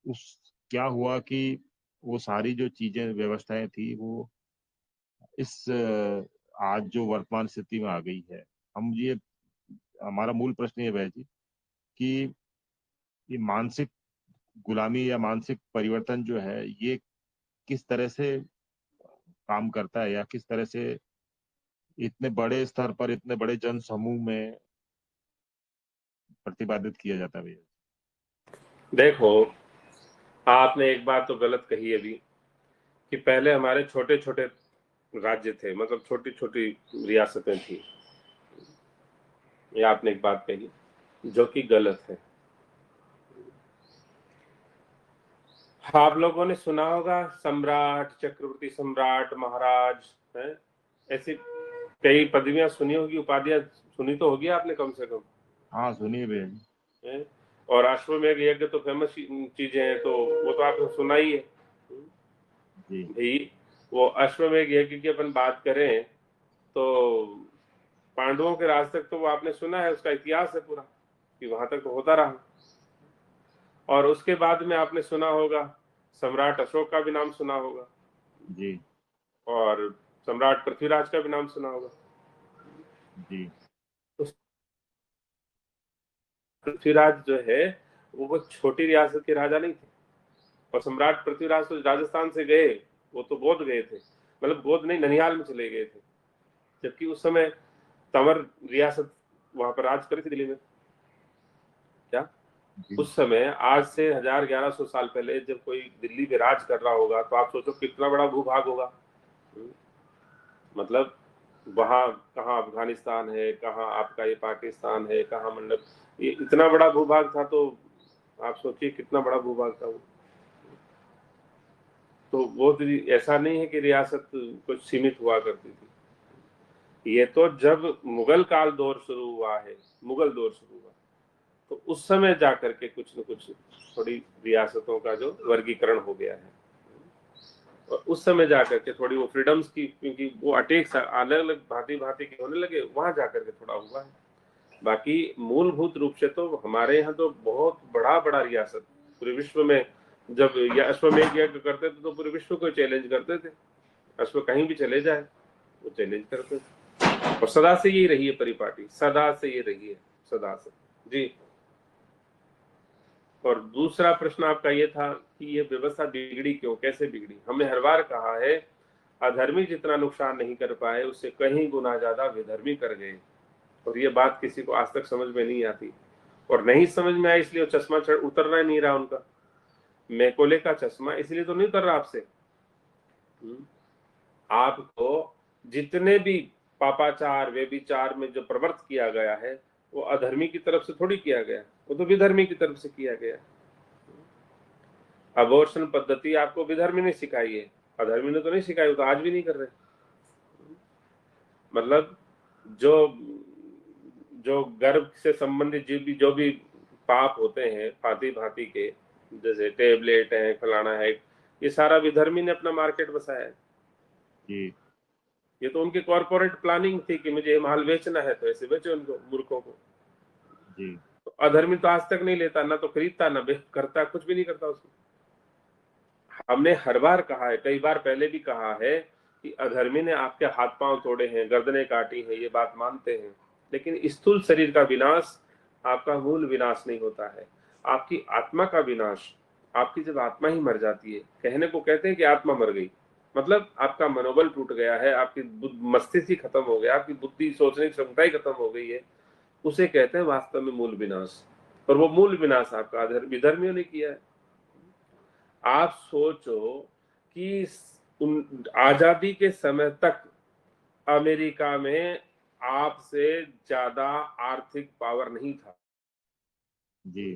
उस क्या हुआ कि वो सारी जो चीजें व्यवस्थाएं थी वो इस आज जो वर्तमान स्थिति में आ गई है। हम ये हमारा मूल प्रश्न ये है जी कि ये मानसिक गुलामी या मानसिक परिवर्तन जो है ये किस तरह से काम करता है, या किस तरह से इतने बड़े स्तर पर इतने बड़े जन समूह में प्रतिपादित किया जाता है भैया। देखो, आपने एक बात तो गलत कही अभी कि पहले हमारे छोटे छोटे राज्य थे, मतलब छोटी छोटी रियासतें थी। ये आपने एक बात कही जो कि गलत है। आप लोगों ने सुना होगा सम्राट, चक्रवर्ती सम्राट, महाराज, है ऐसी कई पदवियां सुनी होगी, उपाधियां सुनी तो होगी आपने कम से कम, हाँ सुनिए भैया जी। है? और अश्वमेध यज्ञ तो फेमस चीजें हैं, तो वो तो आपने सुना ही है जी भाई। वो अश्वमेध यज्ञ की अपन बात करें तो पांडवों के राज तक तो वो आपने सुना है, उसका इतिहास है पूरा कि वहां तक तो होता रहा। और उसके बाद में आपने सुना होगा सम्राट अशोक का भी नाम सुना होगा, जी और सम्राट पृथ्वीराज का भी नाम सुना होगा। जी तो पृथ्वीराज जो है वो छोटी रियासत के राजा नहीं थे, और सम्राट पृथ्वीराज तो राजस्थान से गए, वो तो गोद गए थे, मतलब गोद नहीं, ननिहाल में चले गए थे, जबकि उस समय तंवर रियासत वहां पर राज करी थी दिल्ली में। क्या जी उस समय आज से 1100 साल पहले जब कोई दिल्ली पे राज कर रहा होगा तो आप सोचो कितना बड़ा भूभाग होगा। मतलब वहां कहाँ अफगानिस्तान है, कहाँ आपका ये पाकिस्तान है, कहाँ मतलब ये इतना बड़ा भूभाग था। तो आप सोचिए कितना बड़ा भूभाग था वो। तो वो ऐसा नहीं है कि रियासत कुछ सीमित हुआ करती थी। ये तो जब मुगल काल दौर शुरू हुआ है, मुगल दौर शुरू हुआ तो उस समय जाकर के कुछ न कुछ थोड़ी रियासतों का जो वर्गीकरण हो गया है, और उस समय जाकर के थोड़ी वो फ्रीडम्स की, क्योंकि वो अटैक्स अलग अलग भांति भांति के होने लगे, वहां जाकर के थोड़ा हुआ है। बाकी मूलभूत रूप से तो हमारे यहाँ तो बहुत बड़ा बड़ा रियासत पूरे विश्व में, जब ये अश्वमेध यज्ञ करते थे तो पूरे विश्व को चैलेंज करते थे। अश्व कहीं भी चले जाए वो चैलेंज करते थे, और सदा से यही रही है परिपाटी, सदा से ये रही है, सदा से। जी। और दूसरा प्रश्न आपका ये था कि ये व्यवस्था बिगड़ी क्यों, कैसे बिगड़ी। हमने हर बार कहा है अधर्मी जितना नुकसान नहीं कर पाए उससे कहीं गुना ज्यादा विधर्मी कर गए, और ये बात किसी को आज तक समझ में नहीं आती, और नहीं समझ में आया इसलिए चश्मा उतरना ही नहीं रहा उनका। मैकोले का चश्मा इसलिए तो नहीं उतर रहा आपसे। आपको जितने भी पापाचार व्यभिचार में जो प्रवृत्त किया गया है वो अधर्मी की तरफ से थोड़ी किया गया, वो तो विधर्मी की तरफ से किया गया। अबॉर्शन पद्धति आपको विधर्मी ने सिखाई है, अधर्मी ने तो नहीं सिखाई, वो तो आज भी नहीं कर रहे। मतलब जो जो गर्भ से संबंधित जो भी पाप होते हैं भांति भांति के, जैसे टेबलेट है, फलाना है, ये सारा विधर्मी ने अपना मार्केट बसाया है। जी ये तो उनकी कॉर्पोरेट प्लानिंग थी कि मुझे माल बेचना है तो ऐसे बेचो उनको, मूर्खों को। जी तो अधर्मी तो आज तक नहीं लेता, ना तो खरीदता, ना करता, कुछ भी नहीं करता उसमें। हमने हर बार कहा है, कई बार पहले भी कहा है कि अधर्मी ने आपके हाथ पांव तोड़े हैं, गर्दनें काटी हैं, ये बात मानते हैं, लेकिन स्थूल शरीर का विनाश आपका मूल विनाश नहीं होता है। आपकी आत्मा का विनाश, आपकी जब आत्मा ही मर जाती है, कहने को कहते हैं कि आत्मा मर गई, मतलब आपका मनोबल टूट गया है, आपकी मस्तिष्क ही खत्म हो गया, आपकी बुद्धि सोचने की क्षमता ही खत्म हो गई है, उसे कहते हैं वास्तव में मूल विनाश। और वो मूल विनाश आपका विधर्मियों ने किया है। आप सोचो कि आजादी के समय तक अमेरिका में आपसे ज्यादा आर्थिक पावर नहीं था। जी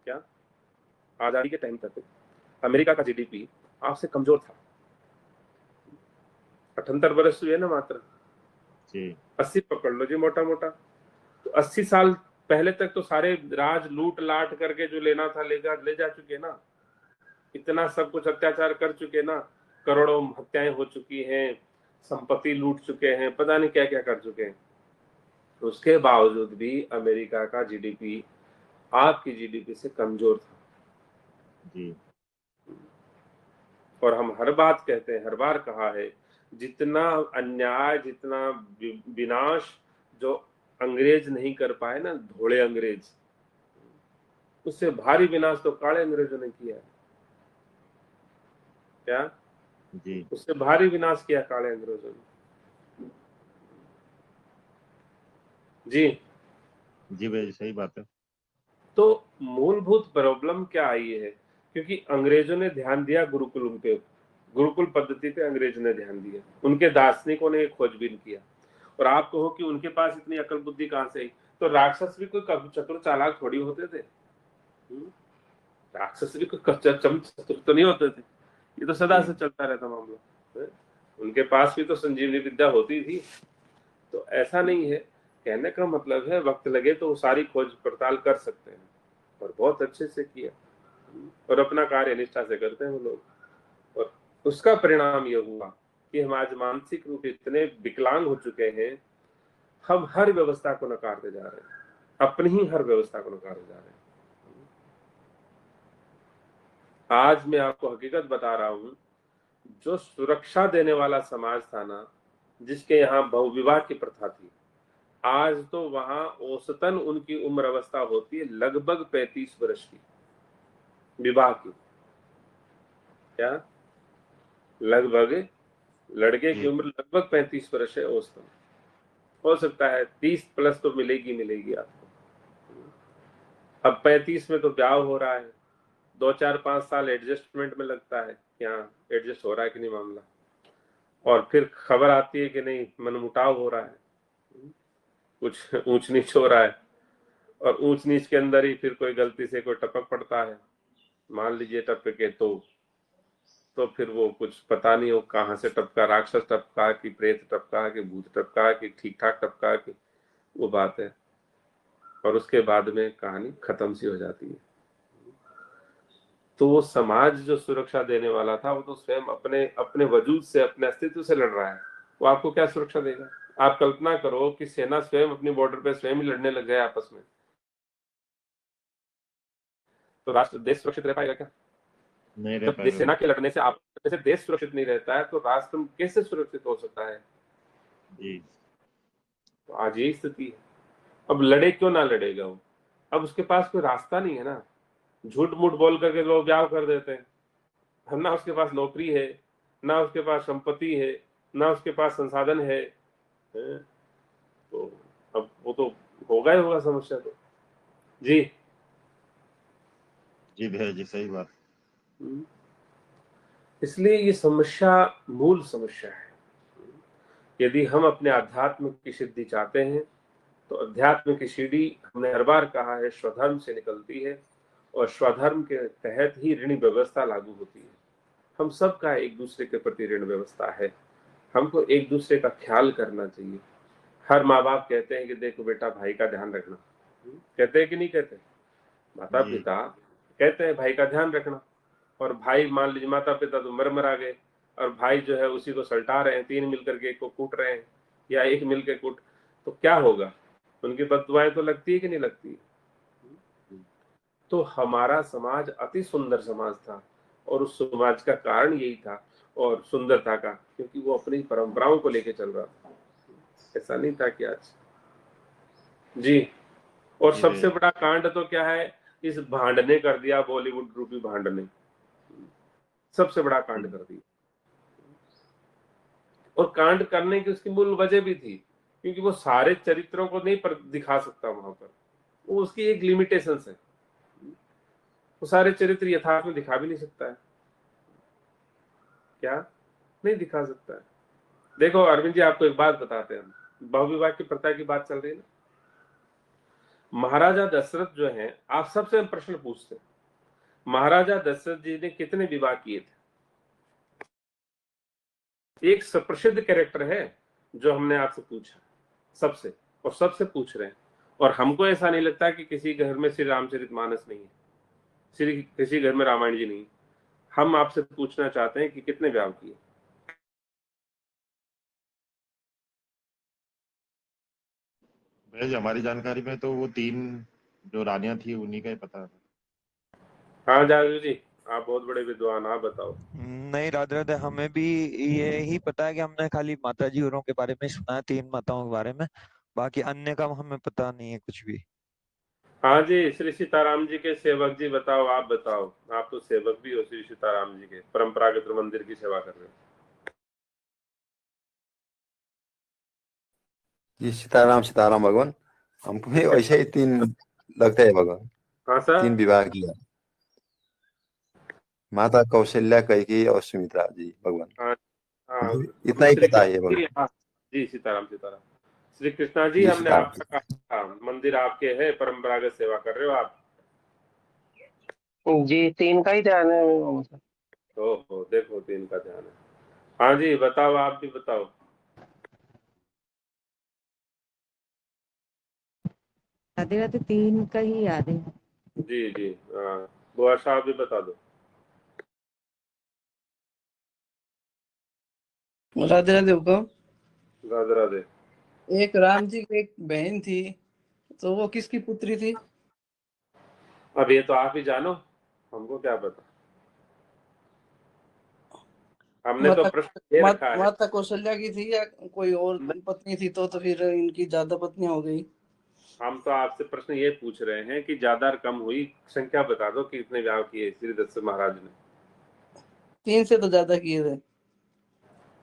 क्या आजादी के टाइम तक अमेरिका का जीडीपी आपसे कमजोर था। 78 वर्ष हुए ना मात्र, जी 80 पकड़ लो जी मोटा मोटा। तो 80 साल पहले तक तो सारे राज लूट लाट करके जो लेना था ले जा चुके ना, इतना सब कुछ अत्याचार कर चुके ना, करोड़ों हत्याएं हो चुकी हैं, संपत्ति लूट चुके हैं, पता नहीं क्या क्या कर चुके हैं। उसके बावजूद भी अमेरिका का जीडीपी आपकी जीडीपी से कमजोर था। जी और हम हर बात कहते हैं, हर बार कहा है, जितना अन्याय, जितना विनाश जो अंग्रेज नहीं कर पाए ना, धोले अंग्रेज, उससे भारी विनाश तो काले अंग्रेजों ने किया है। क्या जी उससे भारी विनाश किया काले अंग्रेजों ने। जी जी भाई, सही बात है। तो मूलभूत प्रॉब्लम क्या आई है? क्योंकि अंग्रेजों ने ध्यान दिया गुरुकुल पे, गुरुकुल पद्धति पे अंग्रेजों ने ध्यान दिया, उनके दार्शनिकों ने खोजबीन किया। और आप कहो कि उनके पास इतनी अकल बुद्धि कहां से आई? तो राक्षस भी कोई चतुर चालाक थोड़ी होते थे। राक्षस भी कोई चतुर तो नहीं होते थे। ये तो सदा से चलता रहता मामला है? उनके पास भी तो संजीवनी विद्या होती थी। तो ऐसा नहीं है, कहने का मतलब है वक्त लगे तो वो सारी खोज पड़ताल कर सकते हैं, और बहुत अच्छे से किया, और अपना कार्य निष्ठा से करते हैं वो लोग। और उसका परिणाम ये हुआ कि हम आज मानसिक रूप से इतने विकलांग हो चुके हैं, हम हर व्यवस्था को नकारते जा रहे हैं, अपनी ही हर व्यवस्था को नकारते जा रहे हैं। आज मैं आपको हकीकत बता रहा हूं, जो सुरक्षा देने वाला समाज था ना, जिसके यहाँ बहुविवाह की प्रथा थी, आज तो वहां औसतन उनकी उम्र अवस्था होती है लगभग 35 वर्ष की विवाह की। क्या लगभग लड़के की जी उम्र लगभग 35 वर्ष है औसतन। हो सकता है 30 प्लस तो मिलेगी मिलेगी आपको। अब 35 में तो ब्याह हो रहा है, 2 4 5 साल एडजस्टमेंट में लगता है, क्या एडजस्ट हो रहा है कि नहीं मामला, और फिर खबर आती है कि नहीं मनमुटाव हो रहा है, कुछ ऊंच नीच हो रहा है, और ऊंच नीच के अंदर ही फिर कोई गलती से कोई टपक पड़ता है, मान लीजिए टपके तो फिर वो कुछ पता नहीं हो कहाँ से टपका, राक्षस टपका कि प्रेत टपका कि भूत टपका कि ठीक ठाक टपका कि, वो बात है। और उसके बाद में कहानी खत्म सी हो जाती है। तो वो समाज जो सुरक्षा देने वाला था, वो तो स्वयं अपने अपने वजूद से, अपने अस्तित्व से लड़ रहा है। वो आपको क्या सुरक्षा देगा? आप कल्पना करो कि सेना स्वयं अपनी बॉर्डर पे स्वयं ही लड़ने लग गए आपस में, तो राष्ट्र देश सुरक्षित रह पाएगा क्या? नहीं रह जब पाएगा सेना भाई। के लड़ने से आप से देश सुरक्षित नहीं रहता है, तो राष्ट्र कैसे सुरक्षित हो सकता है? जी तो आज यही स्थिति है। अब लड़े क्यों ना लड़ेगा वो? अब उसके पास कोई रास्ता नहीं है ना, झूठ मूठ बोल करके लोग ब्याह कर देते हैं। हम ना उसके पास नौकरी है, ना उसके पास संपत्ति है, ना उसके पास संसाधन है, हैं? तो अब वो तो होगा ही होगा समस्या तो। जी जी भैया जी, सही बात। इसलिए ये समस्या मूल समस्या है। यदि हम अपने अध्यात्म की सिद्धि चाहते हैं, तो अध्यात्म की सीढ़ी, हमने हर बार कहा है, स्वधर्म से निकलती है, और स्वधर्म के तहत ही ऋण व्यवस्था लागू होती है। हम सबका एक दूसरे के प्रति ऋण व्यवस्था है, हमको एक दूसरे का ख्याल करना चाहिए। हर माँ बाप कहते हैं कि देखो बेटा भाई का ध्यान रखना, कहते हैं कि नहीं कहते? माता जी पिता कहते हैं भाई का ध्यान रखना, और भाई मान लीजिए माता पिता तो मर आ गए, और भाई जो है उसी को सल्टा रहे हैं, 3 मिलकर के एक को कूट रहे हैं, या एक मिल के कूट, तो क्या होगा? उनकी बददुआएं तो लगती है कि नहीं लगती है? तो हमारा समाज अति सुंदर समाज था, और उस समाज का कारण यही था, और सुंदरता का, क्योंकि वो अपनी परंपराओं को लेके चल रहा था। ऐसा नहीं था कि आज। जी और जी भैया सबसे जी। बड़ा कांड तो क्या है? इस भांड ने कर दिया, बॉलीवुड रूपी भांड ने। सबसे बड़ा कांड कर दिया। और कांड करने की उसकी मूल वजह भी थी, क्योंकि वो सारे चरित्रों को नहीं दिखा सकता वहां पर, वो उसकी एक लिमिटेशन है, वो सारे चरित्र यथार्थ में दिखा भी नहीं सकता है, क्या नहीं दिखा सकता है। देखो अरविंद जी, आपको एक बात बताते हैं, बहुविवाह की प्रथा की बात चल रही है ना, महाराजा दशरथ जो है, आप सबसे हम प्रश्न पूछते हैं, महाराजा दशरथ जी ने कितने विवाह किए थे? एक सुप्रसिद्ध कैरेक्टर है जो हमने आपसे पूछा, सबसे, और सबसे पूछ रहे हैं, और हमको ऐसा नहीं लगता कि किसी घर में श्री रामचरितमानस नहीं है, किसी घर में रामायण जी नहीं है। हम आपसे पूछना चाहते हैं कि कितने विवाह किए? भाई हमारी जानकारी में तो वो 3 जो रानियां थी उन्हीं का ही पता है। हाँ जादू जी, आप बहुत बड़े विद्वान, आप बताओ। नहीं, राधे राधे, हमें भी ये ही पता है कि हमने खाली माता जी औरों के बारे में सुना है, 3 माताओं के बारे में, बाकी अन्य का हमें पता नहीं है कुछ भी। हाँ जी, श्री सीताराम जी के सेवक जी बताओ, आप बताओ, आप तो सेवक भी हो श्री सीताराम जी के, परंपरागत मंदिर की सेवा कर रहे हो। जी सीताराम भगवान, हमको भी वैसे ही 3 लगते हैं भगवान। हाँ सर। 3 विवाह किया, माता कौशल्या, कैकेयी और सुमित्रा जी भगवान। हाँ हाँ, इतना ही श्री पता है ये कृष्ण जी, भगवान। हाँ जी, सीताराम सीताराम। श्री कृष्णा जी, जी हमने सीताराम। आपका कहा, मंदिर आपके है, परंपरागत सेवा कर रहे हो आप। जी 3 का ही ध्यान है मतलब। ओहो, देखो 3 का ध्यान है। हाँ जी बताओ, आप भी बताओ। राधे राधे, 3 का ही याद है। जी जी, हाँ, बुआ साहब भी बता दो। राधे राधे हुक्म। राधे राधे। एक राम जी की एक बहन थी, तो वो किसकी पुत्री थी? अब ये तो आप ही जानो, हमको क्या पता, हमने तो माता प्रश्न ये रखा है। माता कौशल्या की थी या कोई और पत्नी थी? तो फिर इनकी ज्यादा पत्नियां हो गई। हम तो आपसे प्रश्न ये पूछ रहे हैं कि ज्यादा कम हुई, संख्या बता दो कि कितने विवाह किए श्री दत्त महाराज ने। 3 से तो ज्यादा किए थे।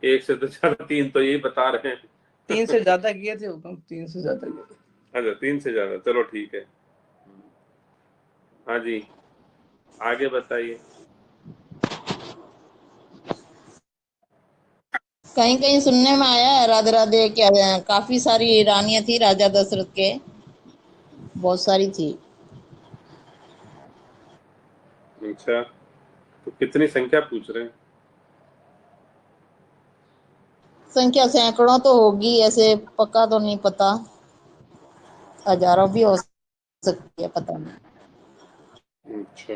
1 से तो ज्यादा, 3 तो यही बता रहे हैं। 3 से ज्यादा किए थे हुक्म, 3 से ज्यादा किए थे। अच्छा, 3 से ज्यादा, चलो ठीक है। हाँ जी, आगे बताइए। कहीं कहीं सुनने में आया है राधे राधे, क्या काफी सारी रानियां थी राजा दशरथ के, बहुत सारी थी। अच्छा, तो कितनी संख्या पूछ रहे हैं? संख्या सैकड़ों तो होगी, ऐसे पक्का तो नहीं पता, हजारों भी हो सकती है, पता नहीं। अच्छा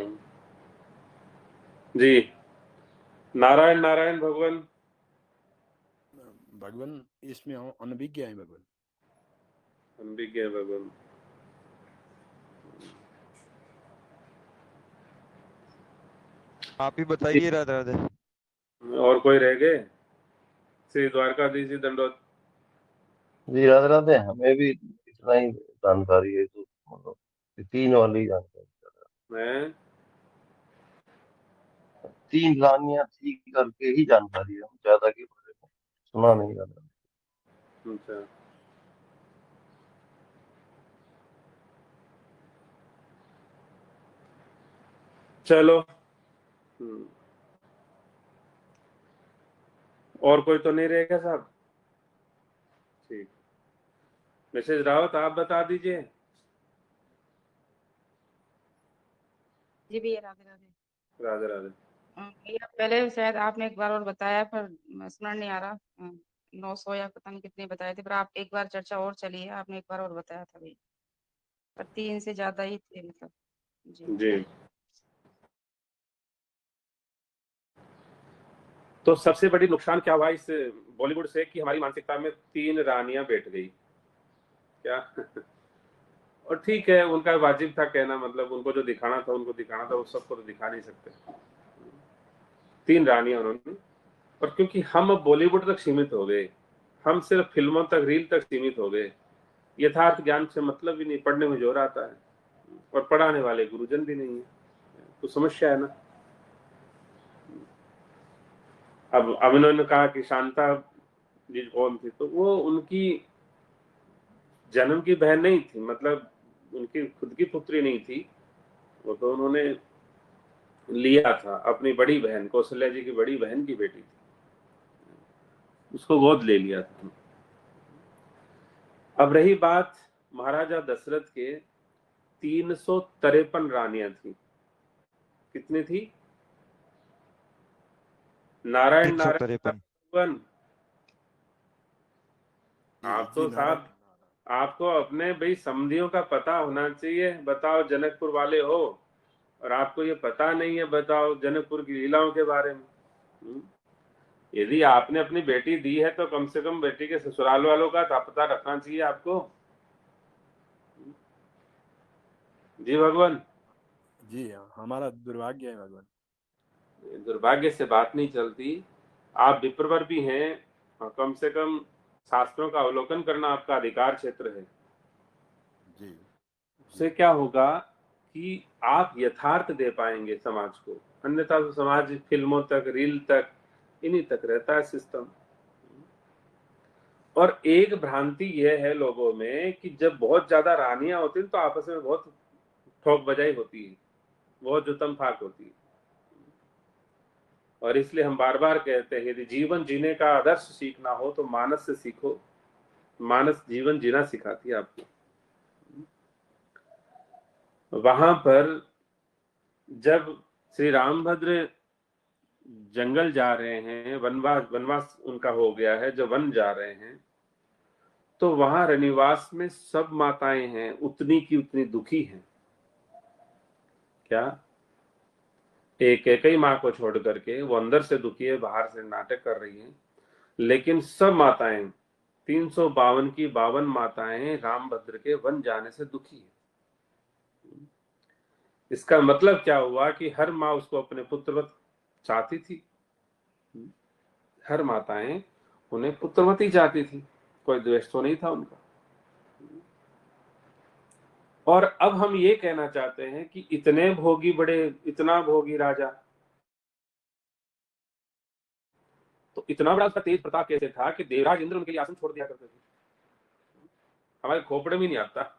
जी, नारायण नारायण भगवान। भगवान इसमें हम अनभिज्ञ हैं भगवान। अनभिज्ञ है भगवान। आप ही बताइए राधे राधे। और कोई रह गए? श्री द्वारकाधीश जी दंडोत। जी राधे राधे, हमें भी इतना ही जानकारी है, तो मतलब 3 वाली जानकारी। हैं? 3 रानियां थी करके ही जानकारी है, हम ज्यादा के बारे में सुना नहीं राधा। अच्छा, चलो। और कोई तो नहीं रहेगा साहब? ठीक, मिसेज रावत आप बता दीजिए। जी भैया, राधे राधे। राधे राधे। भैया पहले शायद आपने एक बार और बताया, पर स्मरण नहीं आ रहा। 900 या पता नहीं कितने बताए थे, पर आप एक बार चर्चा और चली है, आपने एक बार और बताया था भैया, पर 3 से ज्यादा ही थे मतलब। जी जी, तो सबसे बड़ी नुकसान क्या हुआ इस बॉलीवुड से कि हमारी मानसिकता में 3 रानियां बैठ गई, क्या? और ठीक है, उनका वाजिब था कहना, मतलब उनको जो दिखाना था उनको दिखाना था, वो सबको तो दिखा नहीं सकते। 3 रानियां उन्होंने, और क्योंकि हम अब बॉलीवुड तक सीमित हो गए, हम सिर्फ फिल्मों तक, रील तक सीमित हो गए, यथार्थ ज्ञान से मतलब भी नहीं, पढ़ने में जोर आता है, और पढ़ाने वाले गुरुजन भी नहीं है, तो समस्या है ना। अब इन्होंने कहा कि शांता जी कौन थी, तो वो उनकी जन्म की बहन नहीं थी, मतलब उनकी खुद की पुत्री नहीं थी, वो तो उन्होंने लिया था, अपनी बड़ी बहन कौशल्या जी की बड़ी बहन की बेटी थी, उसको गोद ले लिया था। अब रही बात महाराजा दशरथ के 353 रानियां थी। कितनी थी? नारायण नारायण 353। आप तो साहब, आपको अपने भाई समधियों का पता होना चाहिए। बताओ, जनकपुर वाले हो और आपको ये पता नहीं है, बताओ जनकपुर की लीलाओं के बारे में। यदि आपने अपनी बेटी दी है तो कम से कम बेटी के ससुराल वालों का पता रखना चाहिए आपको। जी भगवान। जी हाँ, हमारा दुर्भाग्य है भगवान। दुर्भाग्य से बात नहीं चलती। आप विप्रवर भी हैं और कम से कम शास्त्रों का अवलोकन करना आपका अधिकार क्षेत्र है। जी। उससे क्या होगा कि आप यथार्थ दे पाएंगे समाज को, अन्यथा तो समाज फिल्मों तक, रील तक, इन्हीं तक रहता है सिस्टम। और एक भ्रांति यह है लोगों में कि जब बहुत ज्यादा रानियां होती हैं तो आपस में बहुत ठोक बजाई होती है, बहुत जुतम फाक होती है। और इसलिए हम बार बार कहते हैं, यदि जीवन जीने का आदर्श सीखना हो तो मानस से सीखो। मानस जीवन जीना सिखाती है आपको। वहां पर जब श्री रामभद्र जंगल जा रहे हैं, वनवास उनका हो गया है, जब वन जा रहे हैं तो वहां रनिवास में सब माताएं हैं उतनी की उतनी दुखी हैं। क्या? एक एक ही माँ को छोड़ करके वो अंदर से दुखी है, बाहर से नाटक कर रही है, लेकिन सब माताएं 352 की 52 माताएं रामभद्र के वन जाने से दुखी है। इसका मतलब क्या हुआ कि हर माँ उसको अपने पुत्रवत चाहती थी। हर माताएं उन्हें पुत्रवती चाहती थी, कोई द्वेष तो नहीं था उनका। और अब हम ये कहना चाहते हैं कि इतने भोगी बड़े, इतना भोगी राजा, तो इतना बड़ा उसका तेज प्रताप कैसे था कि देवराज इंद्र उनके लिए आसन छोड़ दिया करते थे। हमारे खोपड़े में नहीं आता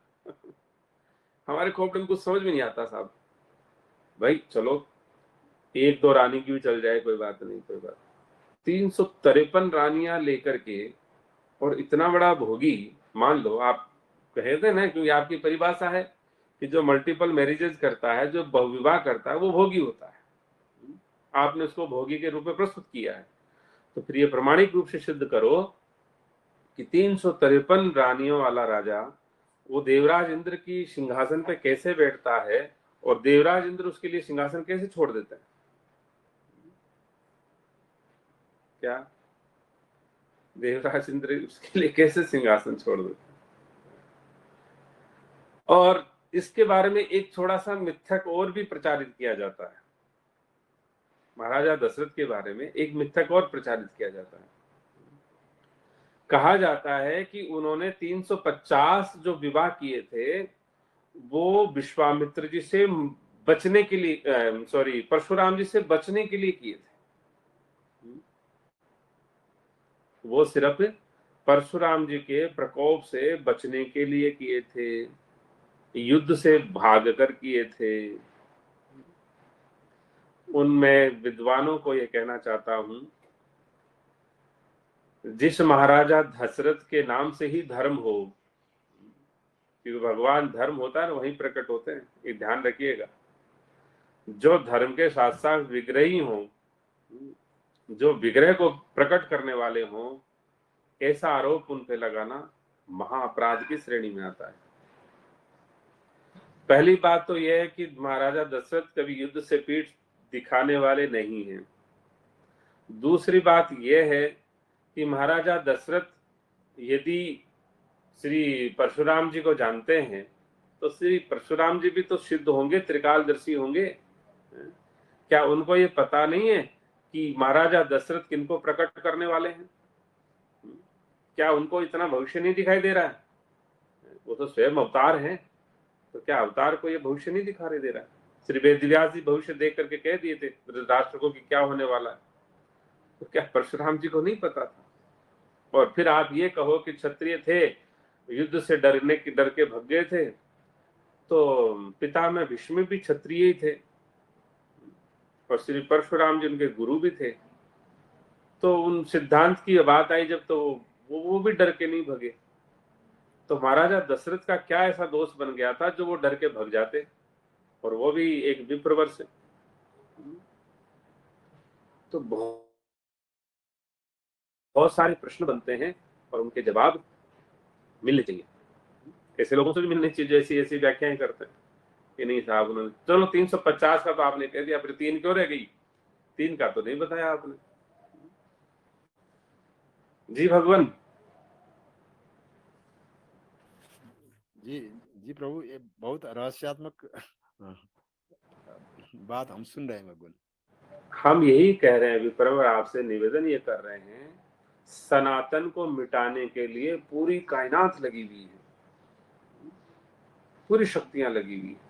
हमारे खोपड़े में कुछ समझ में नहीं आता साहब। भाई चलो, एक दो रानी की भी चल जाए, कोई बात नहीं, कोई बात। 353 रानियां लेकर के और इतना बड़ा भोगी, मान लो आप कहते ना, क्योंकि आपकी परिभाषा है कि जो मल्टीपल मैरिजेस करता है, जो बहुविवाह करता है, वो भोगी होता है। आपने उसको भोगी के रूप में प्रस्तुत किया है, तो फिर ये प्रमाणिक रूप से सिद्ध करो कि 353 रानियों वाला राजा वो देवराज इंद्र की सिंहासन पे कैसे बैठता है और देवराज इंद्र उसके लिए सिंहासन कैसे छोड़ देता है। क्या देवराज इंद्र उसके लिए कैसे सिंहासन छोड़ देता है? और इसके बारे में एक थोड़ा सा मिथक और भी प्रचारित किया जाता है। महाराजा दशरथ के बारे में एक मिथक और प्रचारित किया जाता है। कहा जाता है कि उन्होंने 350 जो विवाह किए थे वो विश्वामित्र जी से बचने के लिए, सॉरी, परशुराम जी से बचने के लिए किए थे। वो सिर्फ परशुराम जी के प्रकोप से बचने के लिए किए थे, युद्ध से भागकर किए थे। उनमें विद्वानों को यह कहना चाहता हूं, जिस महाराजा दशरथ के नाम से ही धर्म हो, क्योंकि भगवान धर्म होता है ना वहीं प्रकट होते हैं, ये ध्यान रखिएगा। जो धर्म के साथ साथ विग्रही हों, जो विग्रह को प्रकट करने वाले हों, ऐसा आरोप उन पे लगाना महाअपराध की श्रेणी में आता है। पहली बात तो यह है कि महाराजा दशरथ कभी युद्ध से पीठ दिखाने वाले नहीं हैं। दूसरी बात यह है कि महाराजा दशरथ यदि श्री परशुराम जी को जानते हैं तो श्री परशुराम जी भी तो सिद्ध होंगे, त्रिकालदर्शी होंगे। क्या उनको ये पता नहीं है कि महाराजा दशरथ किनको प्रकट करने वाले हैं? क्या उनको इतना भविष्य नहीं दिखाई दे रहा है? वो तो स्वयं अवतार हैं, तो क्या अवतार को ये भविष्य नहीं दिखाई दे रहा है? श्री वेदव्यास जी भविष्य देख करके कह दिए थे राष्ट्र को कि क्या होने वाला है। तो क्या परशुराम जी को नहीं पता था? और फिर आप ये कहो कि क्षत्रिय थे, युद्ध से डर के भग गए थे, तो पिता में भीष्म भी क्षत्रिय ही थे और श्री परशुराम जी उनके गुरु भी थे। तो उन सिद्धांत की बात आई जब, तो वो भी डर के नहीं भगे। तो महाराजा दशरथ का क्या ऐसा दोष बन गया था जो वो डर के भग जाते, और वो भी एक विप्रवर से? तो बहुत सारे प्रश्न बनते हैं और उनके जवाब मिलने चाहिए। ऐसे लोगों से भी मिलनी चाहिए ऐसी ऐसी व्याख्याएं करते हैं कि नहीं साहब उन्होंने, चलो 350 का तो आपने कह दिया, फिर 3 क्यों रह गई? 3 का तो नहीं बताया आपने। जी भगवान। जी जी प्रभु, ये बहुत रहस्यात्मक बात हम सुन रहे हैं भगवान। हम यही कह रहे हैं विप्रवर, आपसे निवेदन ये कर रहे हैं, सनातन को मिटाने के लिए पूरी कायनात लगी हुई है, पूरी शक्तियां लगी हुई है।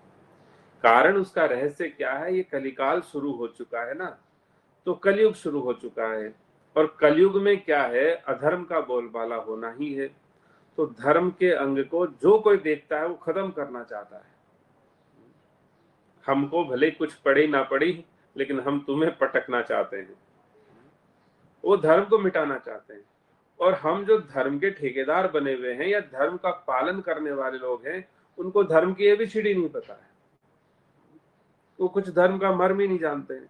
कारण उसका रहस्य क्या है? ये कलिकाल शुरू हो चुका है ना, तो कलयुग शुरू हो चुका है, और कलयुग में क्या है? अधर्म का बोलबाला होना ही है। तो धर्म के अंग को जो कोई देखता है वो खत्म करना चाहता है। हमको भले कुछ पड़ी ना पड़ी, लेकिन हम तुम्हें पटकना चाहते हैं, वो धर्म को मिटाना चाहते हैं। और हम जो धर्म के ठेकेदार बने हुए हैं या धर्म का पालन करने वाले लोग हैं, उनको धर्म की एबीसीडी नहीं पता है, वो कुछ धर्म का मर्म ही नहीं जानते हैं।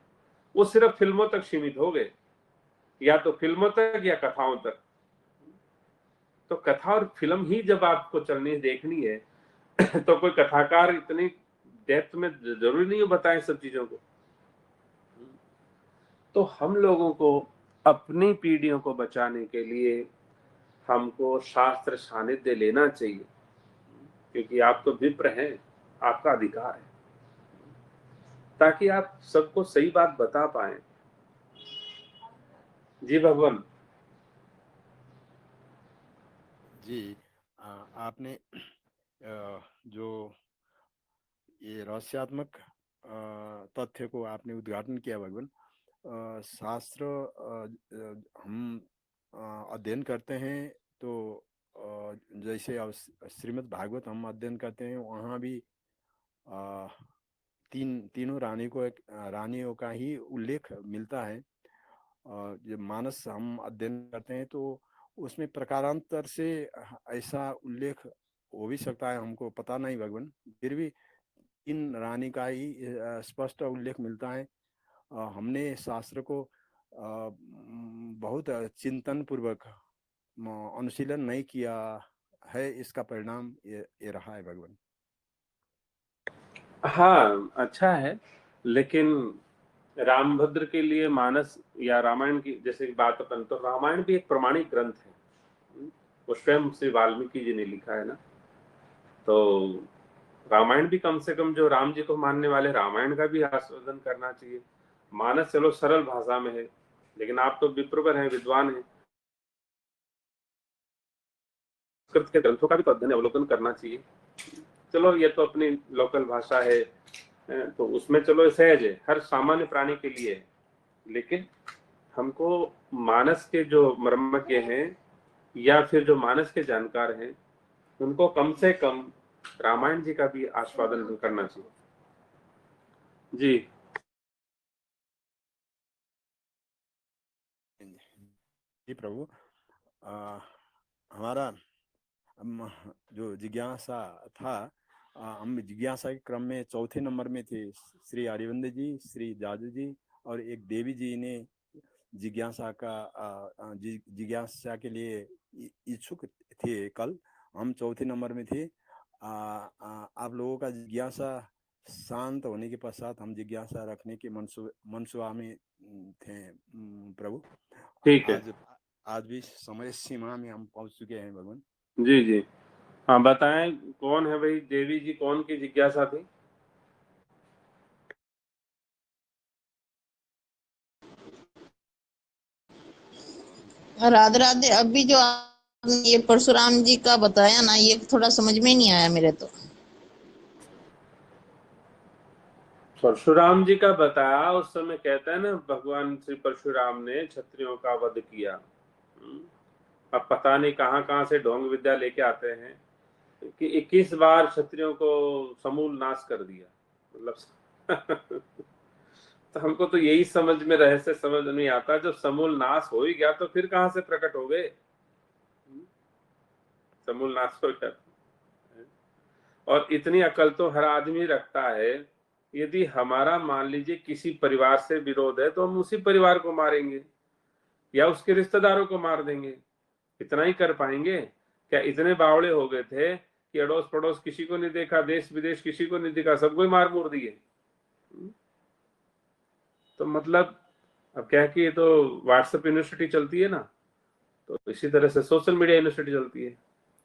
वो सिर्फ फिल्मों तक सीमित हो गए, या तो फिल्मों तक या कथाओं तक। तो कथा और फिल्म ही जब आपको चलनी देखनी है तो कोई कथाकार इतनी डेप्थ में जरूरी नहीं हो बताए सब चीजों को। तो हम लोगों को अपनी पीढ़ियों को बचाने के लिए हमको शास्त्र सानिध्य लेना चाहिए, क्योंकि आप तो विप्र हैं, आपका अधिकार है, ताकि आप सबको सही बात बता पाए। जी भगवान। जी आपने जो ये रहस्यात्मक तथ्य को आपने उद्घाटन किया भगवान। शास्त्र हम अध्ययन करते हैं तो जैसे अब श्रीमद् भागवत हम अध्ययन करते हैं, वहाँ भी तीनों रानियों का ही उल्लेख मिलता है। जब मानस हम अध्ययन करते हैं तो उसमें प्रकारांतर से ऐसा उल्लेख हो भी सकता है, हमको पता नहीं भगवान। फिर भी 3 रानी का ही स्पष्ट उल्लेख मिलता है। हमने शास्त्र को बहुत चिंतन पूर्वक अनुशीलन नहीं किया है, इसका परिणाम ये रहा है भगवान। हाँ अच्छा है, लेकिन रामभद्र के लिए मानस या रामायण की जैसे बात अपन, तो रामायण भी एक प्रमाणिक ग्रंथ है, वो स्वयं श्री वाल्मीकि जी ने लिखा है ना। तो रामायण भी कम से कम जो राम जी को मानने वाले, रामायण का भी आस्वादन करना चाहिए। मानस चलो सरल भाषा में है, लेकिन आप तो विप्रवर हैं, विद्वान हैं, संस्कृत के ग्रंथों का भी तो अध्ययन अवलोकन करना चाहिए। चलो ये तो अपनी लोकल भाषा है, तो उसमें चलो सहज है, हर सामान्य प्राणी के लिए है। लेकिन हमको मानस के जो मर्मज्ञ हैं या फिर जो मानस के जानकार हैं, उनको कम से कम रामायण जी का भी आस्वादन करना चाहिए। जी जी प्रभु, हमारा जो जिज्ञासा था, हम जिज्ञासा के क्रम में चौथे नंबर में थे। श्री हरिवंदर जी, श्री जाजू जी और एक देवी जी ने जिज्ञासा के लिए इच्छुक थे। कल हम चौथे नंबर में थे। आप लोगों का जिज्ञासा शांत होने के पश्चात हम जिज्ञासा रखने के मनसुआ में थे प्रभु। ठीक है। आज भी समय सीमा में हम पहुंच चुके हैं भगवान। जी जी हाँ बताएं, कौन है भाई देवी जी, कौन की जिज्ञासा थी? राधे राधे। अभी जो आपने ये परशुराम जी का बताया ना, ये थोड़ा समझ में नहीं आया मेरे तो। परशुराम जी का बताया, उस समय कहता है ना भगवान श्री परशुराम ने क्षत्रियों का वध किया। अब पता नहीं कहां कहां से ढोंग विद्या लेके आते हैं कि 21 बार क्षत्रियों को समूल नाश कर दिया, मतलब तो हमको तो यही समझ में रहस्य समझ नहीं आता, जब समूल नाश हो ही गया तो फिर कहां से प्रकट हो गए? समूल नाश हो गया। और इतनी अकल तो हर आदमी रखता है, यदि हमारा मान लीजिए किसी परिवार से विरोध है तो हम उसी परिवार को मारेंगे या उसके रिश्तेदारों को मार देंगे। इतना ही कर पाएंगे क्या? इतने बावड़े हो गए थे कि अड़ोस पड़ोस किसी को नहीं देखा, देश विदेश किसी को नहीं देखा, सबको ही मार मुर दिए। तो मतलब अब क्या कि ये तो व्हाट्सएप यूनिवर्सिटी चलती है ना, तो इसी तरह से सोशल मीडिया यूनिवर्सिटी चलती है,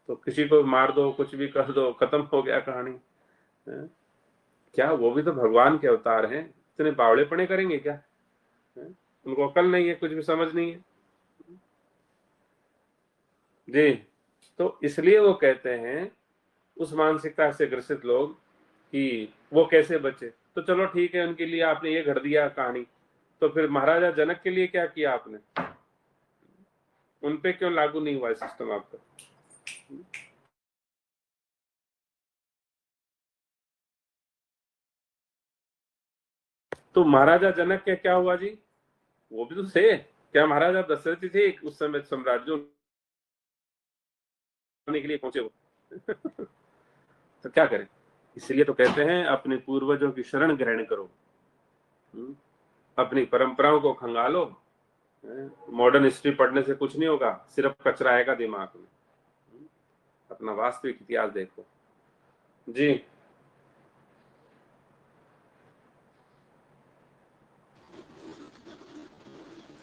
तो किसी को मार दो, कुछ भी कर दो, खत्म हो गया कहानी। क्या वो भी तो भगवान के अवतार हैं, इतने बावड़ेपने करेंगे क्या? उनको अकल नहीं है, कुछ भी समझ नहीं है जी। तो इसलिए वो कहते हैं उस मानसिकता से ग्रसित लोग कि वो कैसे बचे। तो चलो ठीक है, उनके लिए आपने ये घड़ दिया कहानी, तो फिर महाराजा जनक के लिए क्या किया आपने? उनपे क्यों लागू नहीं हुआ सिस्टम आपका? तो महाराजा जनक के क्या हुआ जी? वो भी तो थे, क्या महाराजा दशरथ थे उस समय साम्राज्य के लिए पहुंचे वो? तो क्या करें? इसलिए तो कहते हैं अपने पूर्वजों की शरण ग्रहण करो, अपनी परंपराओं को खंगालो। मॉडर्न हिस्ट्री पढ़ने से कुछ नहीं होगा, सिर्फ कचरा आएगा दिमाग में। अपना वास्तविक इतिहास देखो जी।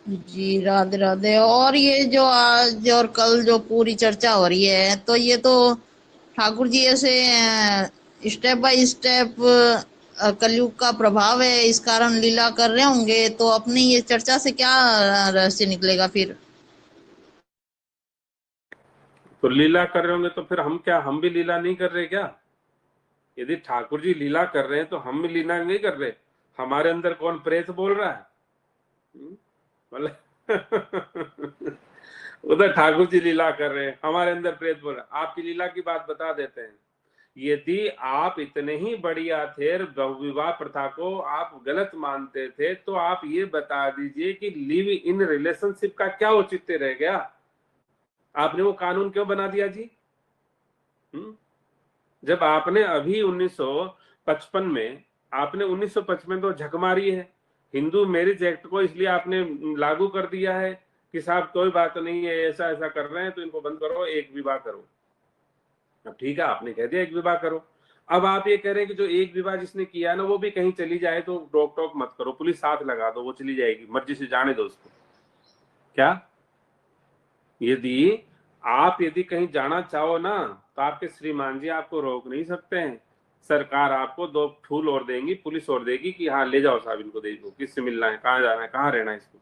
जी राधे राधे। और ये जो आज और कल जो पूरी चर्चा हो रही है, तो ये तो ठाकुर जी ऐसे स्टेप बाय स्टेप कलयुग का प्रभाव है, इस कारण लीला कर रहे होंगे। तो अपनी ये चर्चा से क्या रहस्य निकलेगा फिर? तो लीला कर रहे होंगे तो फिर हम क्या, हम भी लीला नहीं कर रहे क्या? यदि ठाकुर जी लीला कर रहे हैं तो हम भी लीला नहीं कर रहे? हमारे अंदर कौन प्रेत बोल रहा है? मतलब उधर ठाकुर जी लीला कर रहे हैं, हमारे अंदर प्रेत बोल रहा है। आपकी लीला की बात बता देते हैं। यदि आप इतने ही बढ़िया थे, विवाह प्रथा को आप गलत मानते थे, तो आप ये बता दीजिए कि लिव इन रिलेशनशिप का क्या औचित्य रह गया? आपने वो कानून क्यों बना दिया जी? जब आपने अभी 1955 में, आपने 1955 तो झक मारी है हिंदू मैरिज एक्ट को, इसलिए आपने लागू कर दिया है कि साहब कोई बात नहीं है, ऐसा ऐसा कर रहे हैं तो इनको बंद करो, एक विवाह करो। अब ठीक है, आपने कह दिया एक विवाह करो। अब आप ये कह रहे हैं कि जो एक विवाह जिसने किया ना वो भी कहीं चली जाए तो रोक टोक मत करो, पुलिस साथ लगा दो, वो चली जाएगी, मर्जी से जाने दो उसको। क्या? यदि कहीं जाना चाहो ना तो आपके श्रीमान जी आपको रोक नहीं सकते हैं। सरकार आपको 2 फूल और देंगी, पुलिस और देगी कि हाँ ले जाओ साहब, इनको दे दो, किससे मिलना है, कहाँ जाना है, कहाँ रहना है इसको।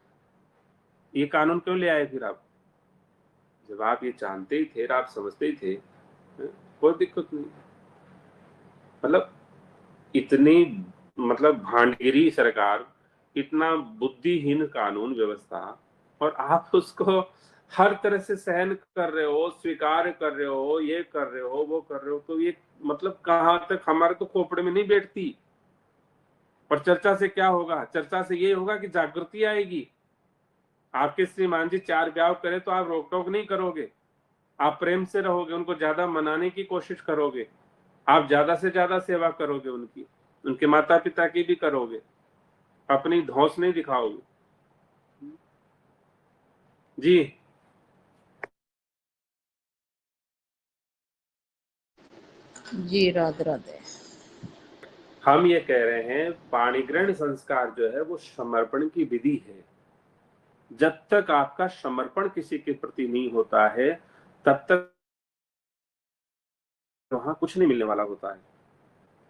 ये कानून क्यों ले आए फिर आप? जब आप ये जानते ही थे, आप समझते ही थे, कोई दिक्कत नहीं। मतलब इतनी भांडगिरी सरकार, इतना बुद्धिहीन कानून व्यवस्था, और आप उसको हर तरह से सहन कर रहे हो, स्वीकार कर रहे हो, ये कर रहे हो, वो कर रहे हो। तो ये कहां तक हमारे तो खोपड़े में नहीं बैठती। और चर्चा से क्या होगा? चर्चा से ये होगा कि जागृति आएगी। आपके श्रीमान जी 4 ब्याह करें तो आप रोक टोक नहीं करोगे, आप प्रेम से रहोगे, उनको ज्यादा मनाने की कोशिश करोगे, आप ज्यादा से ज्यादा सेवा करोगे उनकी, उनके माता पिता की भी करोगे, अपनी धौंस नहीं दिखाओगे जी। जी राधे राधे। हम ये कह रहे हैं पाणिग्रहण संस्कार जो है वो समर्पण की विधि है। जब तक आपका समर्पण किसी के प्रति नहीं होता है तब तक वहां कुछ नहीं मिलने वाला होता है।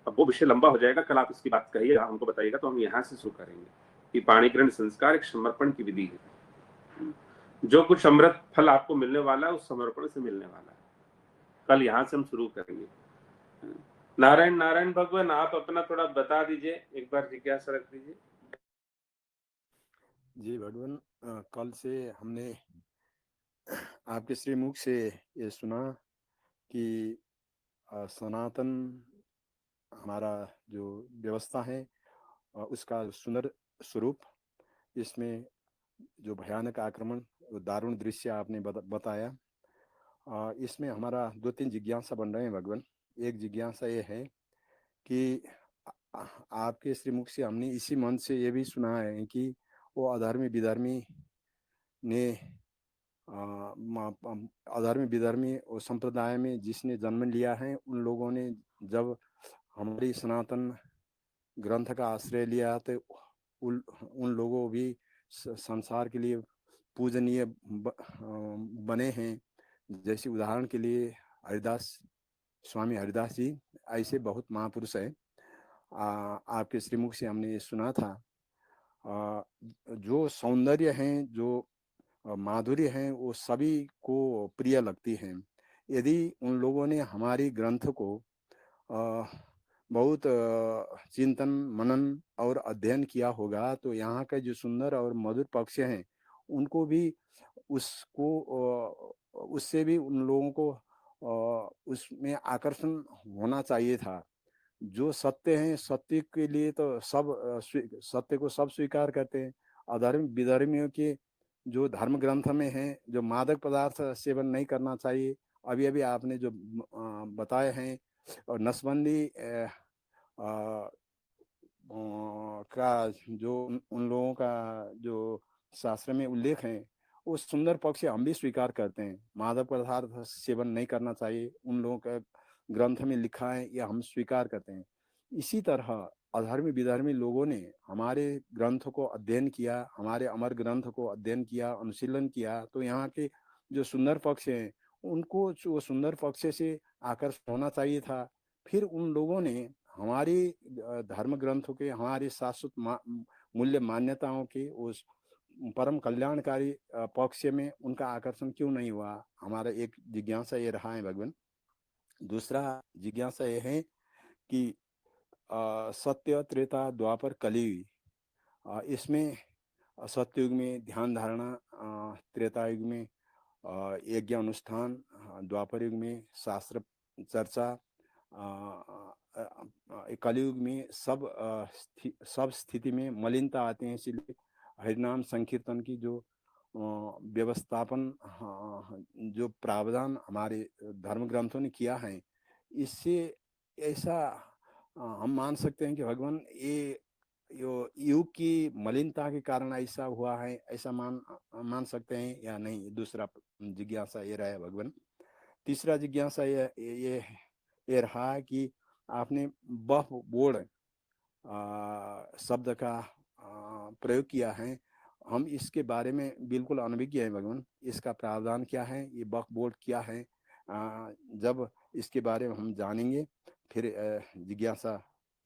अब वो विषय लंबा हो जाएगा, कल आप इसकी बात कहिएगा, हमको बताइएगा, तो हम यहाँ से शुरू करेंगे कि पाणिग्रहण संस्कार एक समर्पण की विधि है। जो कुछ अमृत फल आपको मिलने वाला है उस समर्पण से मिलने वाला है। कल यहाँ से हम शुरू करेंगे। नारायण नारायण भगवान, आप अपना थोड़ा बता दीजिए, एक बार जिज्ञासा रख दीजिए। जी भगवान, कल से हमने आपके श्रीमुख से ये सुना कि सनातन हमारा जो व्यवस्था है उसका सुंदर स्वरूप, इसमें जो भयानक आक्रमण, दारुण दृश्य आपने बताया, इसमें हमारा 2-3 जिज्ञासा बन रहे हैं भगवान। एक जिज्ञासा ये है कि आपके श्रीमुख से हमने इसी मन से ये भी सुना है कि वो अधर्मी विधर्मी ने अधर्मी विधर्मी और संप्रदाय में जिसने जन्म लिया है, उन लोगों ने जब हमारी सनातन ग्रंथ का आश्रय लिया तो उन लोगों भी संसार के लिए पूजनीय बने हैं। जैसे उदाहरण के लिए हरिदास, स्वामी हरिदास जी, ऐसे बहुत महापुरुष है। आपके श्रीमुख से हमने ये सुना था। जो सौंदर्य हैं, जो माधुर्य हैं, वो सभी को प्रिय लगती हैं। यदि उन लोगों ने हमारी ग्रंथ को बहुत चिंतन मनन और अध्ययन किया होगा तो यहाँ के जो सुंदर और मधुर पक्ष हैं उनको भी उससे भी उन लोगों को उसमें आकर्षण होना चाहिए था। जो सत्य हैं, सत्य के लिए तो सब सत्य को सब स्वीकार करते हैं। अधर्म विधर्मियों के जो धर्म ग्रंथ में है, जो मादक पदार्थ सेवन नहीं करना चाहिए, अभी अभी आपने जो बताए हैं, और नसबंदी का जो उन लोगों का जो शास्त्र में उल्लेख है, वो सुंदर पक्ष हम भी स्वीकार करते हैं। मादक पदार्थ सेवन नहीं करना चाहिए, उन लोगों का ग्रंथ में लिखा है, यह हम स्वीकार करते हैं। इसी तरह अधर्मी विधर्मी लोगों ने हमारे ग्रंथ को अध्ययन किया, हमारे अमर ग्रंथ को अध्ययन किया, अनुशीलन किया, तो यहाँ के जो सुंदर पक्ष हैं उनको वो सुंदर पक्ष से आकर्षित होना चाहिए था। फिर उन लोगों ने हमारी धर्म ग्रंथों के, हमारी शाश्वत मूल्य मान्यताओं के उस परम कल्याणकारी पक्ष में उनका आकर्षण क्यों नहीं हुआ? हमारा एक जिज्ञासा ये रहा है भगवान। दूसरा जिज्ञासा ये है कि सत्य, त्रेता, द्वापर, कलियुग, इसमें सत्ययुग में ध्यान धारणा, त्रेता युग में यज्ञ अनुष्ठान, द्वापर युग में शास्त्र चर्चा, कलियुग में सब स्थिति में मलिनता आते हैं। इसलिए हरिनाम संकीर्तन की जो व्यवस्थापन, जो प्रावधान हमारे धर्म ग्रंथों ने किया है, इससे ऐसा हम मान सकते हैं कि भगवान ये युग की मलिनता के कारण ऐसा हुआ है, ऐसा मान सकते हैं या नहीं? दूसरा जिज्ञासा ये रहा है भगवान। तीसरा जिज्ञासा ये रहा है कि आपने बफ बोर्ड शब्द का प्रयोग किया है। हम इसके बारे में बिल्कुल अनभिज्ञ हैं भगवान। इसका प्रावधान क्या है, ये बफ बोर्ड क्या है? जब इसके बारे में हम जानेंगे फिर जिज्ञासा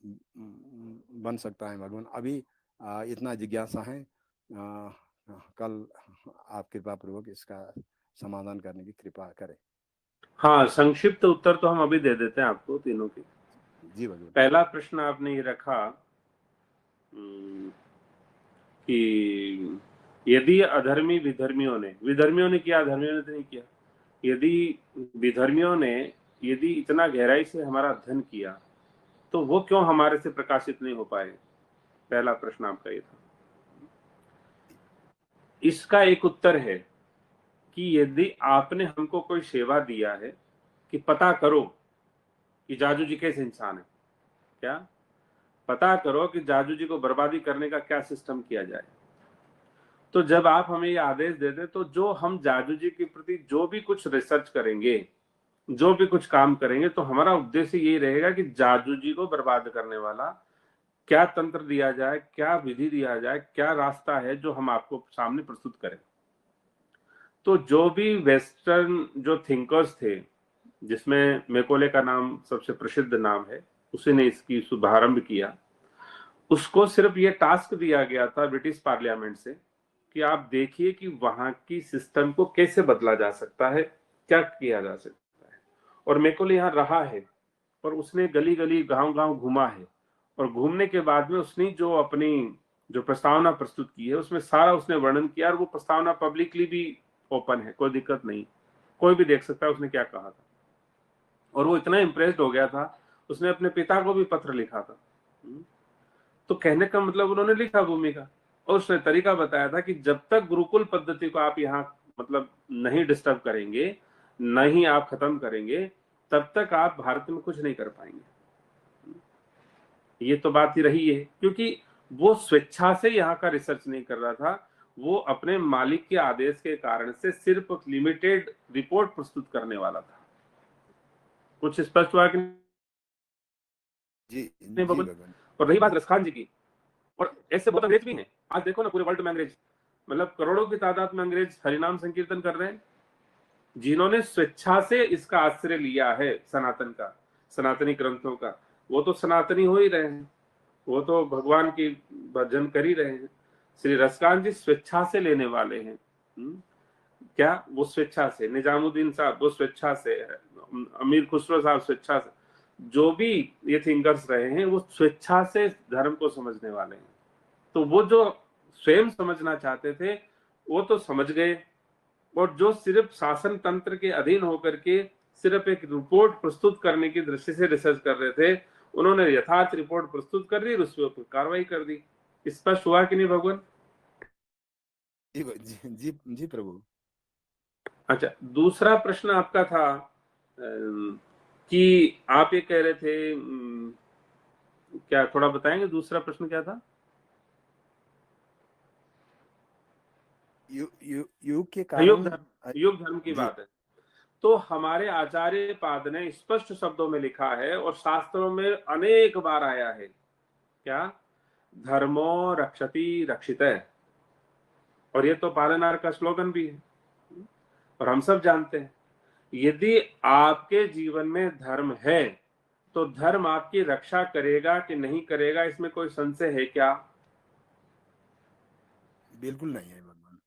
बन सकता है भगवान। अभी इतना जिज्ञासा है, कल आप कृपा पूर्वक इसका समाधान करने की कृपा करें। हाँ, संक्षिप्त उत्तर तो हम अभी दे देते हैं आपको तीनों की। जी भगवान। पहला प्रश्न आपने ये रखा कि यदि अधर्मी विधर्मियों ने किया, अधर्मियों ने तो नहीं किया, यदि विधर्मियों ने यदि इतना गहराई से हमारा अध्ययन किया तो वो क्यों हमारे से प्रकाशित नहीं हो पाए? पहला प्रश्न आपका ये था। इसका एक उत्तर है कि यदि आपने हमको कोई सेवा दिया है कि पता करो कि जाजू जी कैसे इंसान है, क्या पता करो कि जाजू जी को बर्बादी करने का क्या सिस्टम किया जाए, तो जब आप हमें ये आदेश दे दे तो जो हम जाजू जी के प्रति जो भी कुछ रिसर्च करेंगे, जो भी कुछ काम करेंगे, तो हमारा उद्देश्य यही रहेगा कि जाजू जी को बर्बाद करने वाला क्या तंत्र दिया जाए, क्या विधि दिया जाए, क्या रास्ता है जो हम आपको सामने प्रस्तुत करें। तो जो भी वेस्टर्न जो थिंकर्स थे, जिसमें मैकोले का नाम सबसे प्रसिद्ध नाम है, उसी ने इसकी शुभारंभ किया, उसको सिर्फ ये टास्क दिया गया था ब्रिटिश पार्लियामेंट से कि आप देखिए कि वहां की सिस्टम को कैसे बदला जा सकता है, क्या किया जा सकता है। और मैकोले यहाँ रहा है, और उसने गली गली गांव गांव घूमा है, और घूमने के बाद में उसने जो अपनी जो प्रस्तावना प्रस्तुत की है उसमें सारा उसने वर्णन किया, और वो प्रस्तावना पब्लिकली भी ओपन है, कोई दिक्कत नहीं, कोई भी देख सकता है उसने क्या कहा था। और वो इतना इम्प्रेस्ड हो गया था, उसने अपने पिता को भी पत्र लिखा था। तो कहने का मतलब उन्होंने लिखा भूमिका, और उसने तरीका बताया था कि जब तक गुरुकुल पद्धति को आप यहाँ मतलब नहीं डिस्टर्ब करेंगे, नहीं आप खत्म करेंगे, तब तक आप भारत में कुछ नहीं कर पाएंगे। ये तो बात ही रही है, क्योंकि वो स्वेच्छा से यहाँ का रिसर्च नहीं कर रहा था, वो अपने मालिक के आदेश के कारण से सिर्फ लिमिटेड रिपोर्ट प्रस्तुत करने वाला था। कुछ स्पष्ट हुआ कि जी नहीं जी बबन? भगवान। और रही बात रसखान जी की, और ऐसे बहुत अंग्रेज भी हैं। आज देखो ना पूरे वर्ल्ड में अंग्रेज, मतलब करोड़ों की तादाद में अंग्रेज हरिनाम संकीर्तन कर रहे हैं, जिन्होंने स्वेच्छा से इसका आश्रय लिया है सनातन का, सनातनी ग्रंथों का, वो तो सनातनी हो ही रहे हैं, वो तो भगवान की भजन कर ही रहे हैं। श्री रसकान जी स्वेच्छा से लेने वाले हैं। क्या वो स्वेच्छा से, निजामुद्दीन साहब वो स्वेच्छा से, अमीर खुसरो साहब स्वेच्छा से, जो भी ये थिंकर्स रहे हैं वो स्वेच्छा से धर्म को समझने वाले हैं। तो वो जो स्वयं समझना चाहते थे वो तो समझ गए, और जो सिर्फ शासन तंत्र के अधीन होकर के सिर्फ एक रिपोर्ट प्रस्तुत करने की दृष्टि से रिसर्च कर रहे थे, उन्होंने यथार्थ रिपोर्ट प्रस्तुत कर दी और उसके ऊपर कार्रवाई कर दी। स्पष्ट हुआ कि नहीं भगवान? जी जी प्रभु। अच्छा, दूसरा प्रश्न आपका था कि आप ये कह रहे थे, क्या थोड़ा बताएंगे दूसरा प्रश्न क्या था? युग के युग कारण धर्म की बात है। तो हमारे आचार्य पाद ने स्पष्ट शब्दों में लिखा है, और शास्त्रों में अनेक बार आया है, क्या? धर्मो रक्षति रक्षितः। और ये तो पालनार का स्लोगन भी है, और हम सब जानते हैं, यदि आपके जीवन में धर्म है तो धर्म आपकी रक्षा करेगा कि नहीं करेगा, इसमें कोई संशय है क्या? बिल्कुल नहीं है भगवान।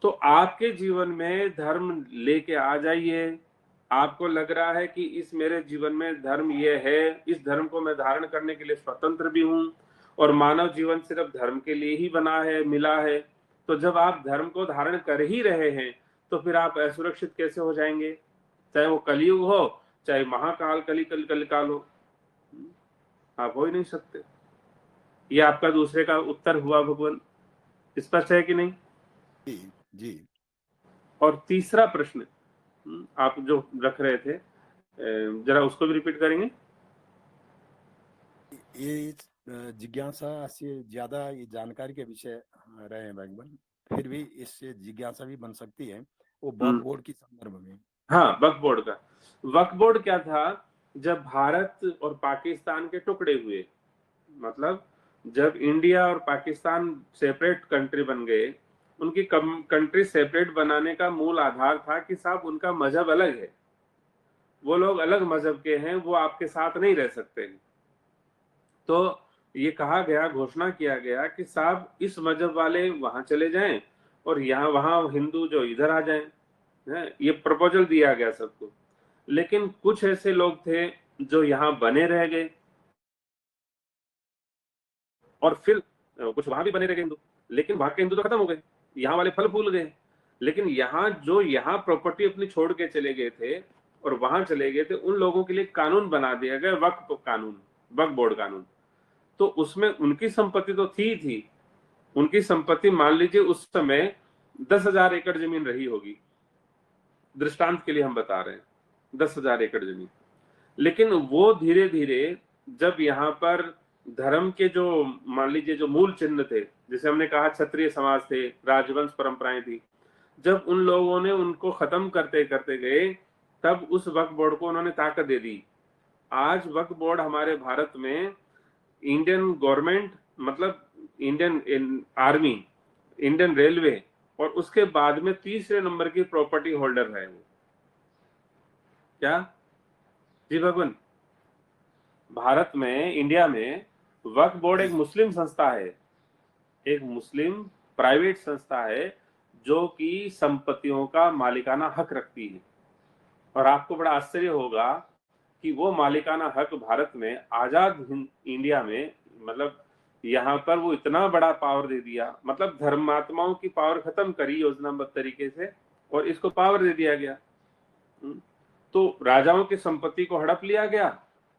तो आपके जीवन में धर्म लेके आ जाइए। आपको लग रहा है कि इस मेरे जीवन में धर्म ये है, इस धर्म को मैं धारण करने के लिए स्वतंत्र भी हूं, और मानव जीवन सिर्फ धर्म के लिए ही बना है, मिला है। तो जब आप धर्म को धारण कर ही रहे हैं तो फिर आप असुरक्षित कैसे हो जाएंगे? चाहे वो कलयुग हो, चाहे महाकाल कलिकाल हो, आप हो ही नहीं सकते। ये आपका दूसरे का उत्तर हुआ भगवान, स्पष्ट है कि नहीं? जी जी। और तीसरा प्रश्न आप जो रख रहे थे, जरा उसको भी रिपीट करेंगे? ये जिज्ञासा से ज्यादा ये जानकारी के विषय रहे हैं भगवान, फिर भी इससे जिज्ञासा भी बन सकती है, वो वक्फ बोर्ड की संदर्भ में। हाँ, वक्फ बोर्ड का। वक्फ बोर्ड क्या था? जब भारत और पाकिस्तान के टुकड़े हुए, मतलब जब इंडिया और पाकिस्तान सेपरेट कंट्री बन गए, उनकी कंट्री सेपरेट बनाने का मूल आधार था कि साहब उनका मजहब अलग है, वो लोग अलग मजहब के हैं, वो आपके साथ नहीं रह सकते हैं। तो ये कहा गया, घोषणा किया गया कि साहब इस मजहब वाले वहां चले जाएं और यहाँ वहां हिंदू जो इधर आ जाएं। ये प्रपोजल दिया गया सबको, लेकिन कुछ ऐसे लोग थे जो यहाँ बने रह गए, और फिर कुछ वहां भी बने रह गए हिंदू, लेकिन वहां के हिंदू तो खत्म हो गए, यहाँ वाले फल फूल गए। लेकिन यहाँ जो यहाँ प्रॉपर्टी अपनी छोड़ के चले गए थे और वहां चले गए थे, उन लोगों के लिए कानून बना दिया गया, वक्फ कानून, वक्फ बोर्ड कानून। तो उसमें उनकी संपत्ति तो थी, उनकी संपत्ति मान लीजिए उस समय 10,000 एकड़ जमीन रही होगी, दृष्टांत के लिए हम बता रहे हैं 10,000 एकड़ जमीन। लेकिन वो धीरे धीरे जब यहाँ पर धर्म के जो मान लीजिए जो मूल चिन्ह थे, जैसे हमने कहा क्षत्रिय समाज थे, राजवंश परंपराएं थी, जब उन लोगों ने उनको खत्म करते करते गए, तब उस वक्फ बोर्ड को उन्होंने ताकत दे दी। आज वक्फ बोर्ड हमारे भारत में इंडियन गवर्नमेंट, मतलब इंडियन आर्मी, इंडियन रेलवे, और उसके बाद में तीसरे नंबर की प्रॉपर्टी होल्डर है वो। क्या जी भगवान? भारत में, इंडिया में वक्फ बोर्ड एक मुस्लिम संस्था है, एक मुस्लिम प्राइवेट संस्था है जो कि संपत्तियों का मालिकाना हक रखती है। और आपको बड़ा आश्चर्य होगा कि वो मालिकाना हक भारत में आजाद इंडिया में, मतलब यहाँ पर वो इतना बड़ा पावर दे दिया, मतलब धर्मात्माओं की पावर खत्म करी योजनाबद्ध तरीके से और इसको पावर दे दिया गया। तो राजाओं की संपत्ति को हड़प लिया गया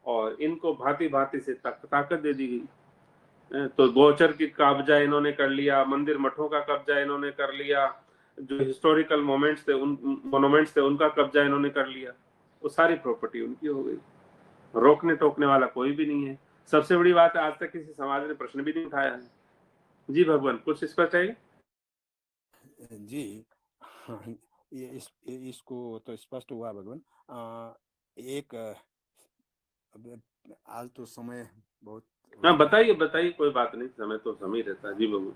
और इनको भांति भांति से ताकत दे दी गई। तो गोचर की कब्जा इन्होंने कर लिया, मंदिर मठों का कब्जा इन्होंने कर लिया, जो हिस्टोरिकल मोमेंट्स थे मोनूमेंट्स थे उनका कब्जा इन्होंने कर लिया, वो सारी प्रॉपर्टी उनकी हो गई। रोकने टोकने वाला कोई भी नहीं है। सबसे बड़ी बात है, आज तक किसी समाज ने प्रश्न भी नहीं उठाया है। जी भगवान, कुछ इस पर चाहिए? जी हाँ, इसको तो स्पष्ट हुआ भगवान। एक अब आज तो समय बहुत हो हाँ चुका है। बताइए, कोई बात नहीं, समय तो समय रहता है। जी भगवान।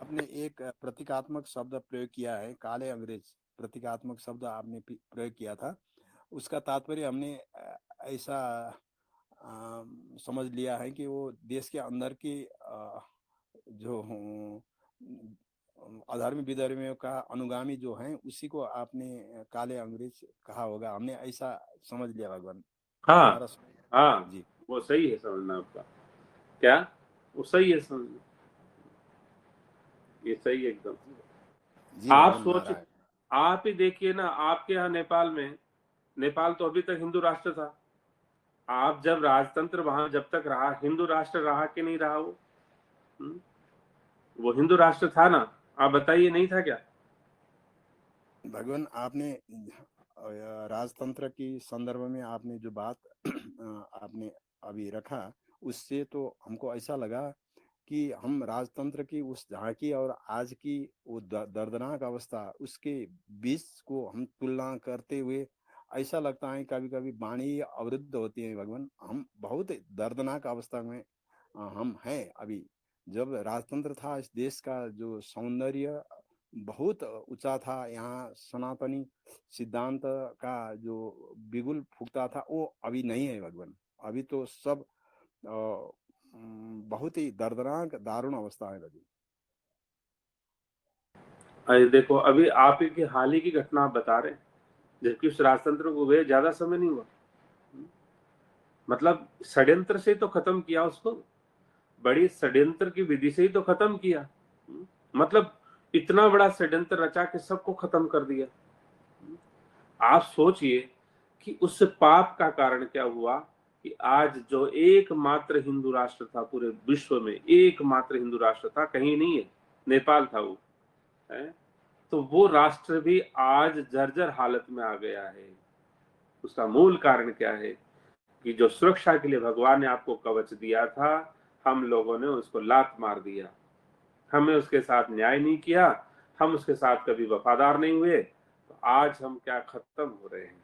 आपने एक प्रतीकात्मक शब्द प्रयोग किया है, काले अंग्रेज प्रतीकात्मक शब्द आपने प्रयोग किया था। उसका तात्पर्य हमने ऐसा समझ लिया है कि वो देश के अंदर की जो अधर्मी विधर्मियों का अनुगामी जो हैं उसी को आपने काले अंग्रेज कहा होगा, हमने ऐसा समझ लिया भगवान। हाँ हाँ, जी वो सही है समझना आपका। क्या वो सही है समझना, ये सही है एकदम। जी आप भगवान सोच, नारायण। आप ही देखिए ना, आपके यहाँ नेपाल में, नेपाल तो अभी तक हिंदू राष्ट्र था। आप जब राजतंत्र वहां जब तक रहा, हिंदू राष्ट्र रहा कि नहीं रहा वो? वो हिंदू राष्ट्र था ना, आप बताइए, नहीं था क्या? भगवान आपने राजतंत्र की संदर्भ में आपने जो बात आपने अभी रखा, उससे तो हमको ऐसा लगा कि हम राजतंत्र की उस झांकी और आज की वो दर्दनाक अवस्था, उसके बीच को हम तुलना करते हुए ऐसा लगता है कभी कभी वाणी अवरुद्ध होती है भगवान। हम बहुत दर्दनाक अवस्था में हम हैं अभी। जब राजतंत्र था इस देश का जो सौंदर्य बहुत ऊंचा था, यहाँ सनातनी सिद्धांत का जो बिगुल फूकता था वो अभी नहीं है भगवान। अभी तो सब बहुत ही दर्दनाक दारुण अवस्था है भगवान। अरे देखो, अभी आप ही की हाल ही की घटना आप बता रहे हैं, जबकि उस राजतंत्र को हुए ज्यादा समय नहीं हुआ। मतलब षड्यंत्र से तो खत्म किया उसको, बड़ी षड्यंत्र की विधि से ही तो खत्म किया। मतलब इतना बड़ा षड्यंत्र रचा के सबको खत्म कर दिया। आप सोचिए कि उस पाप का कारण क्या हुआ कि आज जो एकमात्र हिंदू राष्ट्र था पूरे विश्व में, एकमात्र हिंदू राष्ट्र था, कहीं नहीं है, नेपाल था वो है, तो वो राष्ट्र भी आज जर्जर हालत में आ गया है। उसका मूल कारण क्या है कि जो सुरक्षा के लिए भगवान ने आपको कवच दिया था, हम लोगों ने उसको लात मार दिया। हमें उसके साथ न्याय नहीं किया, हम उसके साथ कभी वफादार नहीं हुए, तो आज हम क्या खत्म हो रहे हैं।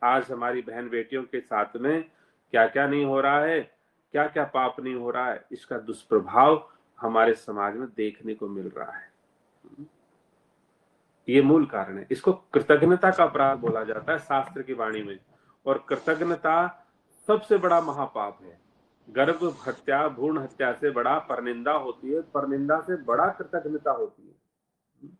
आज हमारी बहन बेटियों के साथ में क्या क्या नहीं हो रहा है, क्या क्या पाप नहीं हो रहा है, इसका दुष्प्रभाव हमारे समाज में देखने को मिल रहा है। ये मूल कारण है। इसको कृतज्ञता का अपराध बोला जाता है शास्त्र की वाणी में, और कृतज्ञता सबसे बड़ा महापाप है। गर्भ हत्या, भ्रूण हत्या से बड़ा परनिंदा होती है, परनिंदा से बड़ा कृतज्ञता होती है।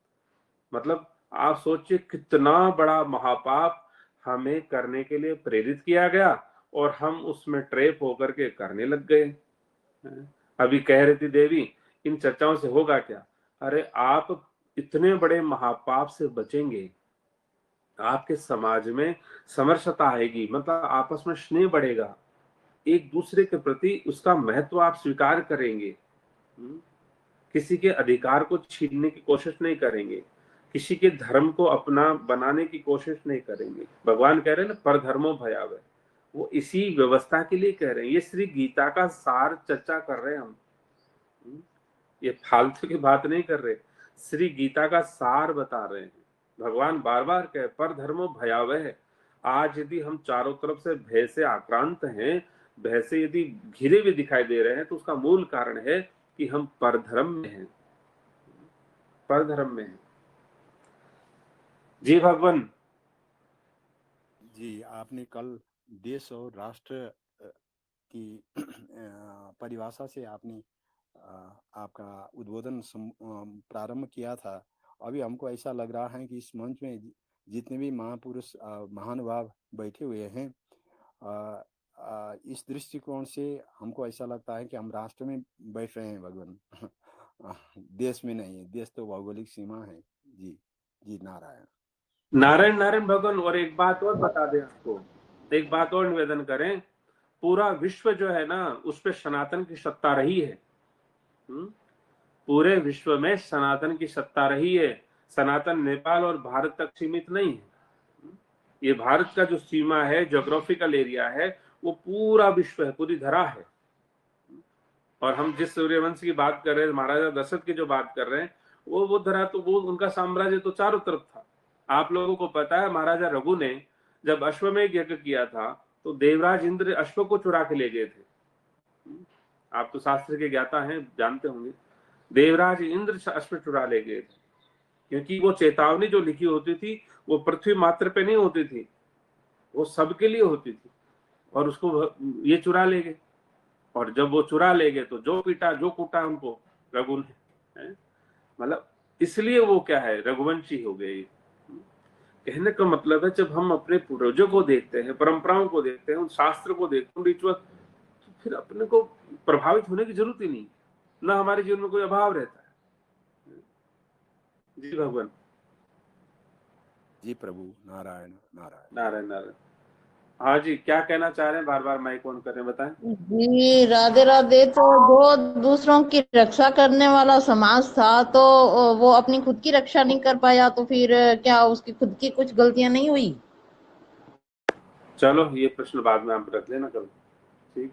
मतलब आप सोचिए कितना बड़ा महापाप हमें करने के लिए प्रेरित किया गया और हम उसमें ट्रेप होकर के करने लग गए। अभी कह रही थी देवी, इन चर्चाओं से होगा क्या? अरे आप इतने बड़े महापाप से बचेंगे, आपके समाज में समरसता आएगी, मतलब आपस में स्नेह बढ़ेगा, एक दूसरे के प्रति उसका महत्व आप स्वीकार करेंगे, किसी के अधिकार को छीनने की कोशिश नहीं करेंगे, किसी के धर्म को अपना बनाने की कोशिश नहीं करेंगे। भगवान कह रहे हैं ना, परधर्मो भयावह, वो इसी व्यवस्था के लिए कह रहे हैं। ये श्री गीता का सार चर्चा कर रहे हैं हम, ये फालतू की बात नहीं कर रहे, श्री गीता का सार बता रहे हैं। भगवान बार बार कहे परधर्मो भयावह है। आज यदि हम चारों तरफ से भय से आक्रांत हैं, भय से यदि घिरे हुए दिखाई दे रहे हैं, तो उसका मूल कारण है कि हम परधर्म में हैं, परधर्म में हैं। जी भगवान। जी आपने कल देश और राष्ट्र की परिभाषा से आपने आपका उद्बोधन प्रारंभ किया था। अभी हमको ऐसा लग रहा है कि इस मंच में जितने भी महापुरुष महानुभाव बैठे हुए हैं, इस दृष्टिकोण से हमको ऐसा लगता है कि हम राष्ट्र में बैठ रहे हैं भगवान, देश में नहीं है। देश तो भौगोलिक सीमा है। जी जी, नारायण नारायण नारायण भगवान। और एक बात और बता दें आपको, एक बात और निवेदन करें, पूरा विश्व जो है ना, उस पे सनातन की सत्ता रही है। पूरे विश्व में सनातन की सत्ता रही है। सनातन नेपाल और भारत तक सीमित नहीं है। ये भारत का जो सीमा है, ज्योग्राफिकल एरिया है, वो पूरा विश्व है, पूरी धरा है। और हम जिस सूर्यवंश की बात कर रहे हैं, महाराजा दशरथ की जो बात कर रहे हैं, वो धरा, तो वो उनका साम्राज्य तो चारों तरफ था। आप लोगों को पता है, महाराजा रघु ने जब अश्वमेध यज्ञ किया था तो देवराज इंद्र अश्व को चुरा के ले गए थे। आप तो शास्त्र के ज्ञाता हैं, जानते होंगे। देवराज इंद्र अश्व चुरा ले गए थे, क्योंकि वो चेतावनी जो लिखी होती थी वो पृथ्वी मात्र पे नहीं होती थी, वो सबके लिए होती थी। और उसको ये चुरा ले गए। और जब वो चुरा ले गए तो जो पीटा जो कूटा उनको रघु ने, मतलब इसलिए वो क्या है, रघुवंशी हो गए। कहने का मतलब है, जब हम अपने पूर्वजों को देखते हैं, परंपराओं को देखते हैं, उन शास्त्र को देखते हैं, रिचुअल, तो फिर अपने को प्रभावित होने की जरूरत ही नहीं, ना हमारे जीवन में कोई अभाव रहता है। जी भगवान। जी प्रभु, नारायण नारायण नारायण नारायण। हाँ जी, क्या कहना चाह रहे हैं? बार बार माइक ऑन करें, बताएं। जी राधे राधे। तो जो दूसरों की रक्षा करने वाला समाज था, तो वो अपनी खुद की रक्षा नहीं कर पाया, तो फिर क्या उसकी खुद की कुछ गलतियां नहीं हुई? चलो ये प्रश्न बाद में आप रख लेना कल, ठीक।